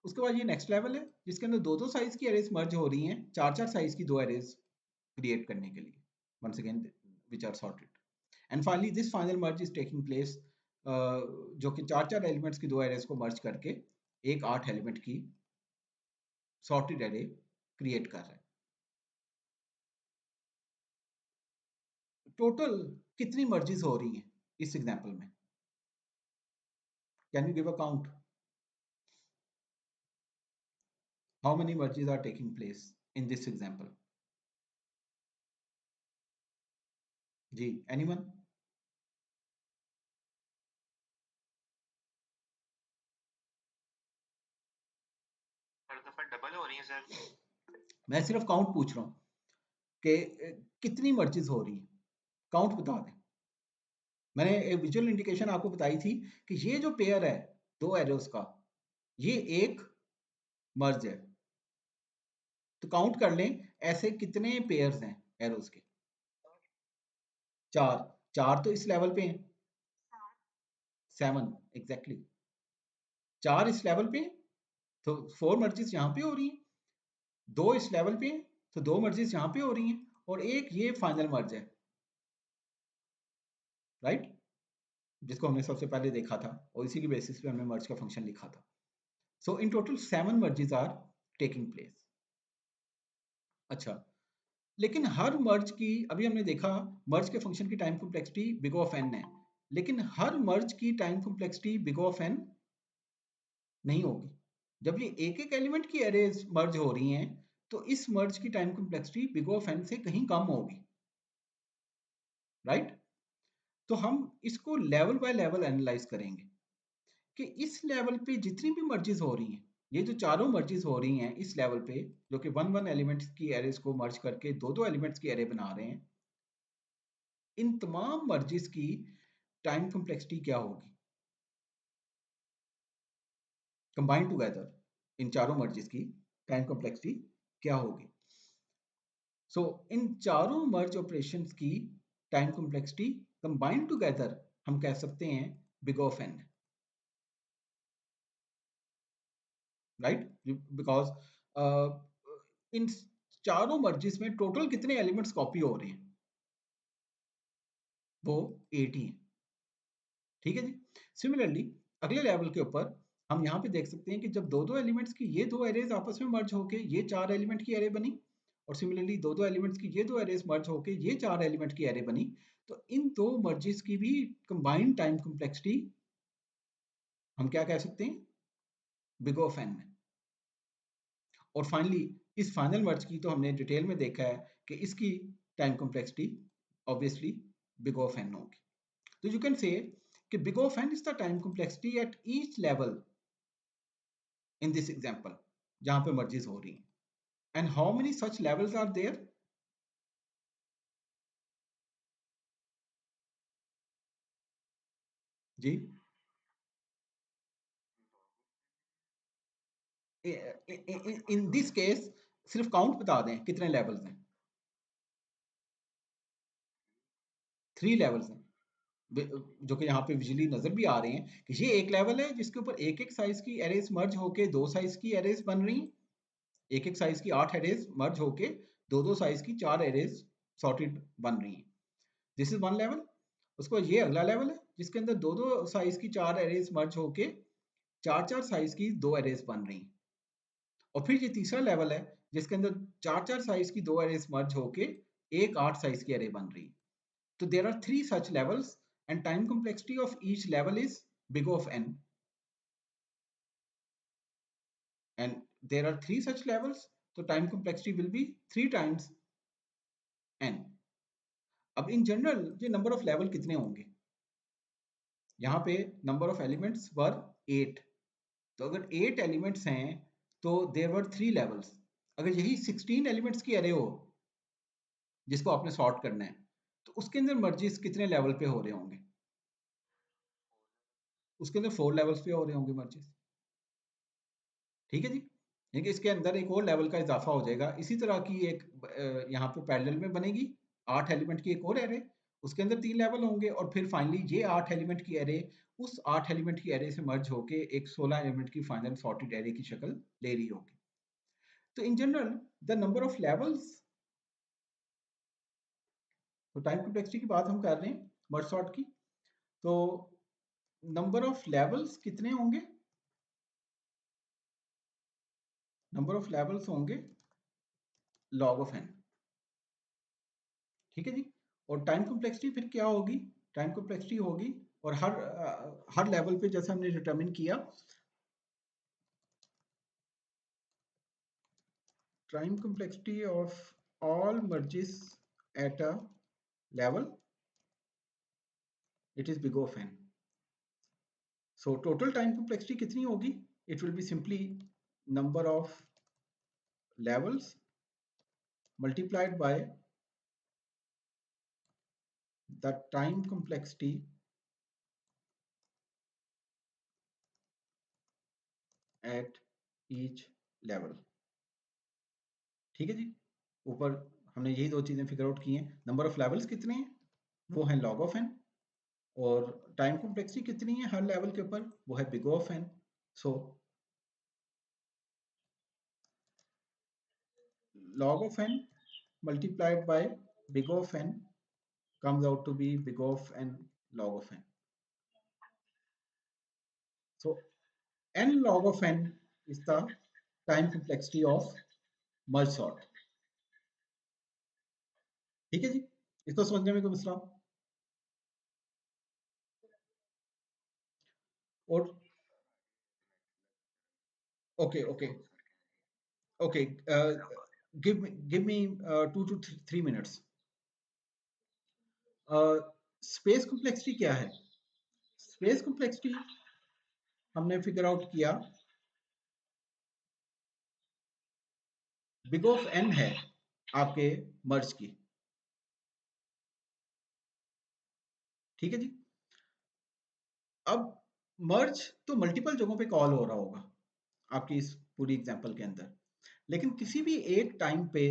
उसके बाद ये नेक्स्ट लेवल है जिसके अंदर 2 साइज की एरेज मर्ज हो रही हैं 4 साइज की 2 एरेज क्रिएट करने के लिए, once again which are sorted. And finally this final merge is taking place जो कि 4 एलिमेंट्स की 2 एरेज को मर्ज करके एक 8 एलिमेंट की सॉर्टेड एरे क्रिएट कर रहा है. टोटल कितनी मर्जेस हो रही हैं इस एग्जांपल में? Can you give a count? How many merges are taking place in this example? जी, एनीवन? हर दफा डबल हो रही है सर. मैं सिर्फ काउंट पूछ रहा हूँ कि कितनी मर्जेस हो रही हैं, काउंट बता दें. मैंने एक विजुअल इंडिकेशन आपको बताई थी कि ये जो पेयर है 2 एरोस का ये एक मर्ज है. तो काउंट कर लें ऐसे कितने पेयर्स हैं एरोज के। चार। चार तो इस लेवल पे हैं। 7 एग्जैक्टली। चार इस लेवल पे हैं, तो 4 मर्जेस यहाँ पे हो रही हैं। दो इस लेवल पे हैं, तो 2 मर्जेस यहाँ पे हो रही हैं, और एक ये फाइनल मर्ज है, राइट, जिसको हमने सबसे पहले देखा था और इसी की बेसिस पे हमने मर्ज का फंक्शन लिखा था। So in total 7 merges are taking place. अच्छा, लेकिन हर मर्ज की, अभी हमने देखा मर्ज के फंक्शन की time complexity big of N है, लेकिन हर मर्ज की time complexity big of N नहीं होगी। जब ये एक एक एलिमेंट की एरेज मर्ज हो रही हैं, तो इस मर्ज की time complexity big of N से कहीं कम होगी, राइट। तो हम इसको लेवल बाय लेवल एनालाइज करेंगे कि इस लेवल पे जितनी भी मर्जेस हो रही हैं, ये जो चारों मर्जेस हो रही हैं इस लेवल पे, जो कि वन वन एलिमेंट्स की एरेज को मर्ज करके दो दो एलिमेंट्स की एरे बना रहे हैं, इन तमाम मर्जेस की टाइम कॉम्प्लेक्सिटी क्या होगी कंबाइंड टुगेदर। इन चारों मर्जेस की टाइम कॉम्प्लेक्सिटी क्या होगी। सो इन चारों मर्ज ऑपरेशंस की टाइम कॉम्प्लेक्सिटी कंबाइंड टुगेदर हम कह सकते हैं big of N, right, because इन चारों मर्जेस में टोटल कितने एलिमेंट्स कॉपी हो रहे हैं, वो 80 हैं। ठीक है जी। सिमिलरली अगले लेवल के ऊपर हम यहाँ पे देख सकते हैं कि जब दो दो एलिमेंट्स की ये दो एरेज आपस में मर्ज होके ये चार एलिमेंट की एरे बनी, और सिमिलरली दो दो एलिमेंट्स की ये दो एरेज मर्ज होके ये चार एलिमेंट की एरे बनी, तो इन दो मर्जेस की भी कंबाइंड टाइम कॉम्प्लेक्सिटी हम क्या कह सकते हैं, बिग ऑफ एन में। और फाइनली इस फाइनल मर्ज की तो हमने डिटेल में देखा है कि इसकी time complexity obviously big of N होगी। तो यू कैन से कि big of n is the time complexity at each level in this example जहां पे मर्जेस हो रही हैं। And how many such levels are there? जी, in this case सिर्फ काउंट बता दें कितने लेवल्स हैं। 3 लेवल्स हैं, जो कि यहाँ पे विजुअली नजर भी आ रहे हैं कि ये एक लेवल है जिसके ऊपर एक एक साइज की एरेज मर्ज होके दो साइज की एरेज बन रही हैं। एक एक साइज की 8 एरेज मर्ज होके दो दो साइज की 4 एरेज सॉर्टेड बन रही हैं। This is one level. उसको ये अगला लेवल है जिसके अंदर दो दो साइज की 4 एरेज मर्ज होके चार चार साइज की 2 एरेज बन रही हैं। और फिर ये तीसरा लेवल है जिसके अंदर चार चार साइज की 2 एरेज मर्ज होके एक 8 साइज की एरे बन रही है। तो there are 3 such levels and time complexity of each level is big of n, and there are 3 such levels, so time complexity will be 3 times n. अब इन जनरल ये number of level कितने होंगे, यहाँ पे number of elements वर 8, तो अगर 8 elements हैं तो देयर वर 3 लेवल्स। अगर यही 16 एलिमेंट्स की अरे हो जिसको आपने सॉर्ट करना है, तो उसके अंदर मर्जेस कितने लेवल पे हो रहे होंगे, उसके अंदर 4 लेवल्स पे हो रहे होंगे मर्जेस। ठीक है जी। यानी कि इसके अंदर एक और लेवल का इजाफा हो जाएगा। इसी तरह की एक यहाँ पे पैरेलल में बनेगी 8 एलिमेंट की एक और एरे, उसके अंदर 3 लेवल होंगे, और फिर फाइनली ये 8 एलिमेंट की एरे उस 8 एलिमेंट की एरे से मर्ज होके एक 16 एलिमेंट की फाइनल सॉर्टेड एरे की शक्ल ले रही होगी। तो in general the number of levels, तो टाइम कॉम्प्लेक्सिटी की बात हम कर रहे हैं मर्ज सॉर्ट की, तो नंबर ऑफ लेवल्स कितने होंगे, नंबर ऑफ लेवल्स होंगे लॉग ऑफ एन। ठीक है जी। और टाइम कॉम्प्लेक्सिटी फिर क्या होगी, टाइम कॉम्प्लेक्सिटी होगी, और हर लेवल पे जैसे हमने डिटरमिन किया, time complexity of all merges at a level, it is big of N. So total time complexity कितनी होगी, it will be simply number of levels multiplied by the time complexity at each level। ठीक है जी। ऊपर हमने यही दो चीजें figure out की हैं। नंबर ऑफ लेवल्स कितने हैं, वो है log ऑफ n, और टाइम कॉम्प्लेक्सिटी कितनी है हर लेवल के ऊपर, वो है big O of n. So log of n multiplied by big O of n comes out to be big O of n log of n. So n log of n is the time complexity of merge sort. ठीक है जी, इसको समझने में कोई मसला? और okay okay okay, give me 2 to 3 minutes. Space complexity क्या है? स्पेस कॉम्प्लेक्सिटी हमने फिगर आउट किया, बिग ऑफ n है आपके मर्ज की, ठीक है जी। अब मर्ज तो मल्टीपल जगहों पे कॉल हो रहा होगा आपकी इस पूरी एग्जांपल के अंदर, लेकिन किसी भी एक टाइम पे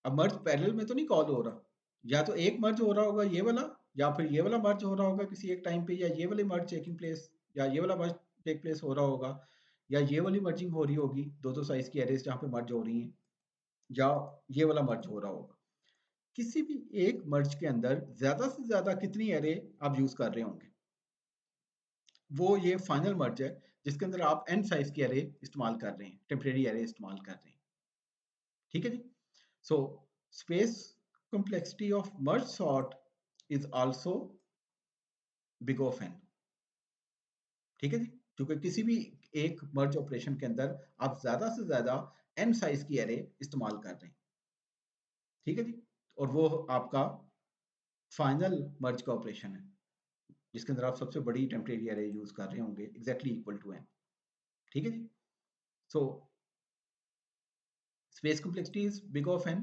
अब मर्ज पैरेलल में तो नहीं कॉल हो रहा, या तो एक मर्ज हो रहा होगा ये वाला, या फिर ये वाला मर्ज हो रहा होगा किसी एक टाइम पे, या ये वाले मर्ज टेकिंग प्लेस, या ये वाला मर्ज टेक प्लेस हो रहा होगा, या ये वाली मर्जिंग हो रही होगी, दो दो साइज की एरेज जहाँ पे मर्ज हो रही हैं, या ये वाला मर्ज हो रहा होगा। किसी भी एक मर्ज के अंदर ज्यादा से ज्यादा कितनी एरे आप यूज कर रहे होंगे, वो ये फाइनल मर्ज है जिसके अंदर आप n साइज की एरे इस्तेमाल कर रहे हैं, टेम्परेरी एरे इस्तेमाल कर रहे हैं, ठीक है जी। So space complexity of merge sort is also big O of n, ठीक है जी, क्योंकि किसी भी एक मर्ज ऑपरेशन के अंदर आप ज्यादा से ज्यादा n साइज की एरे इस्तेमाल कर रहे हैं, ठीक है जी, और वो आपका फाइनल मर्ज का ऑपरेशन है जिसके अंदर आप सबसे बड़ी टेम्परेरी एरे यूज कर रहे होंगे एग्जैक्टली इक्वल टू n, ठीक है जी। So space complexity is big of n।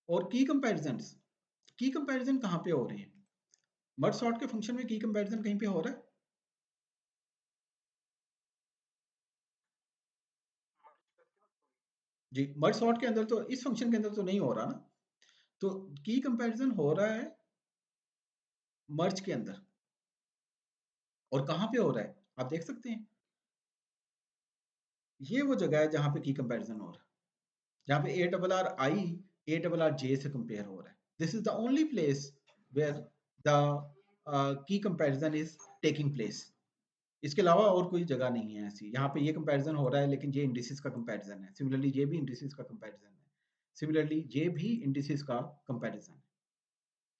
और की कंपैरिजन कहाँ पे हो रहे हैं? मर्ज सॉर्ट के फंक्शन में की कंपैरिजन कहीं पे हो रहा है? जी, मर्ज सॉर्ट के अंदर तो, इस फंक्शन के अंदर तो नहीं हो रहा ना, तो की कंपैरिजन हो रहा है मर्ज के अंदर, और कहाँ पे हो रहा है आप देख सकते हैं, ये वो जगह है जहाँ पे की कंपैरिजन हो रहा है, जहाँ पे A double R I A double R J से कंपेयर हो रहा है। This is the only place where the key comparison is taking place. इसके अलावा और कोई जगह नहीं है ऐसी यहाँ पे ये कंपैरिजन हो रहा है, लेकिन ये इंडिसेस का कंपैरिजन है। सिमिलरली ये भी इंडिसेस का कंपैरिजन है, सिमिलरली ये भी इंडिसेस का कंपैरिजन है।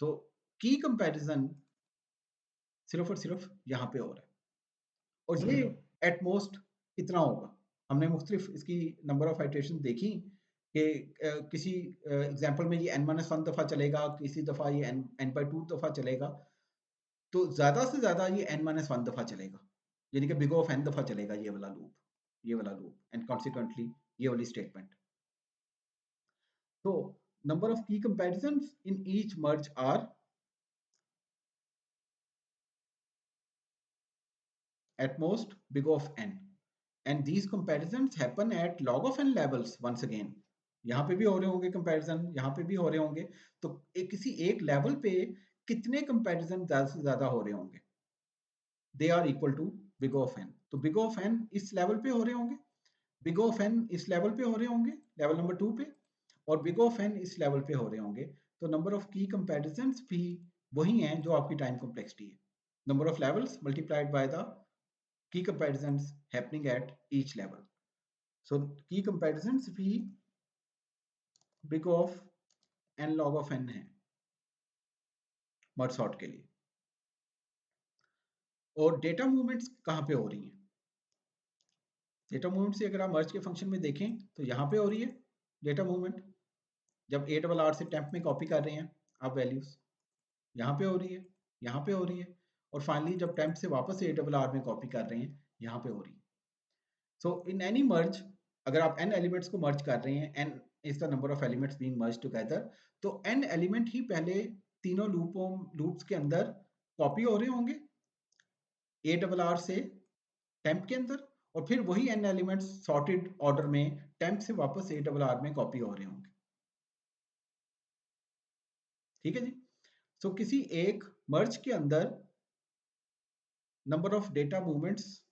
तो की कंपैरिजन सिर्फ और सिर्फ यहाँ पे हो रहा है, और ये एट मोस्ट इतना होगा। हमने मुख्तलिफ इसकी नंबर ऑफ आइटरेशन देखी कि किसी एग्जाम्पल में ये n-1 दफ़ा चलेगा, किसी दफ़ा ये n/2 दफ़ा चलेगा, तो ज़्यादा से ज़्यादा ये n-1 दफ़ा चलेगा, यानी कि बिग ऑफ n दफ़ा चलेगा ये वाला लूप, ये वाला लूप, एंड कॉन्सिक्वेंटली ये वाली स्टेटमेंट। तो number of key comparisons in each merge are at most big of n, and these comparisons happen at log of n levels once again. यहाँ पे भी हो रहे होंगे कंपैरिजन, यहाँ पे भी हो रहे होंगे, तो किसी एक लेवल पे कितने कंपैरिजन ज्यादा से ज्यादा हो रहे होंगे? They are equal to big of N. तो बिग ऑफ एन इस लेवल पे हो रहे होंगे, बिग ऑफ एन इस लेवल पे हो रहे होंगे, लेवल नंबर 2 पे, और बिग ऑफ एन इस लेवल पे हो रहे होंगे। तो नंबर ऑफ की कंपैरिजन भी वही हैं जो आपकी टाइम कॉम्प्लेक्सिटी है, number of levels multiplied by the key comparisons happening at each level. So key comparisons भी big of n log of n है मर्ज सॉर्ट के लिए। और डेटा मूवमेंट्स कहाँ पे हो रही हैं? डेटा मूवमेंट से अगर आप मर्ज के फंक्शन में देखें तो यहाँ पे हो रही है डेटा मूवमेंट, जब ए डबल आर से टेम्प में कॉपी कर रहे हैं आप वैल्यूज, यहाँ पे हो रही है, यहाँ पे हो रही है, और फाइनली जब टेम्प से वापस ए डबल आर में कॉपी कर रहे हैं यहाँ पे हो रही है। सो इन एनी मर्ज, अगर आप n एलिमेंट्स को मर्ज कर रहे हैं, n is the number of elements being merge together, तो n एलिमेंट ही पहले तीनों लूप्स के अंदर कॉपी हो रहे होंगे ए डबल आर से टेम्प के अंदर, और फिर वही n एलिमेंट्स सॉर्टेड ऑर्डर में टेम्प से वापस ARR में कॉपी हो रहे होंगे। ठीक है जी। सो किसी एक मर्ज के अंदर number of data movements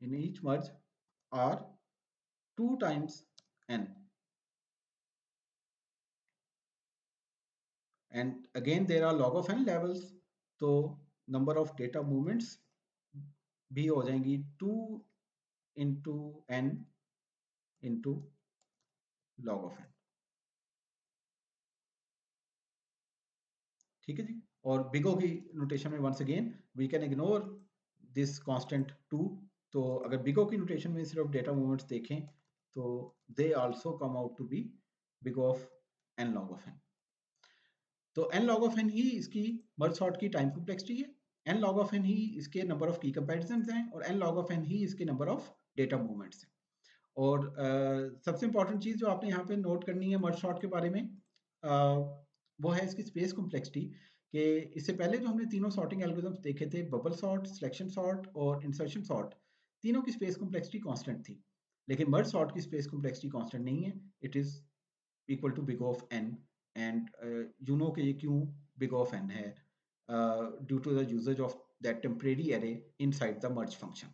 in each merge are 2 times n, and again there are log of n levels, तो number of data movements भी हो जाएंगी 2 into n into log of n। ठीक है जी। और big O की नोटेशन में once again we can ignore this constant 2, तो अगर big O की नोटेशन में सिर्फ डेटा मूवमेंट्स देखें तो they also come out to be big O of n log of n। तो n log of n ही इसकी मर्ज सॉर्ट की टाइम कॉम्प्लेक्सिटी है, n log of n ही इसके नंबर ऑफ की कंपैरिजंस हैं, और n log of n ही इसके number of data movements हैं। और सबसे इंपॉर्टेंट चीज जो आपने यहाँ पे नोट करनी है मर्ज सॉर्ट के बारे में, वो है इसकी स्पेस कॉम्प्लेक्सिटी। कि इससे पहले जो हमने तीनों सॉर्टिंग एल्गोरिथम्स देखे थे, बबल सॉर्ट, सिलेक्शन सॉर्ट और इंसर्शन सॉर्ट, तीनों की स्पेस कॉम्प्लेक्सिटी कांस्टेंट थी। लेकिन मर्ज सॉर्ट की स्पेस कॉम्प्लेक्सिटी कांस्टेंट नहीं है, it is equal to big of n, and you know कि ये क्यों बिग ऑफ n है, due to the usage of that temporary array inside the merge function.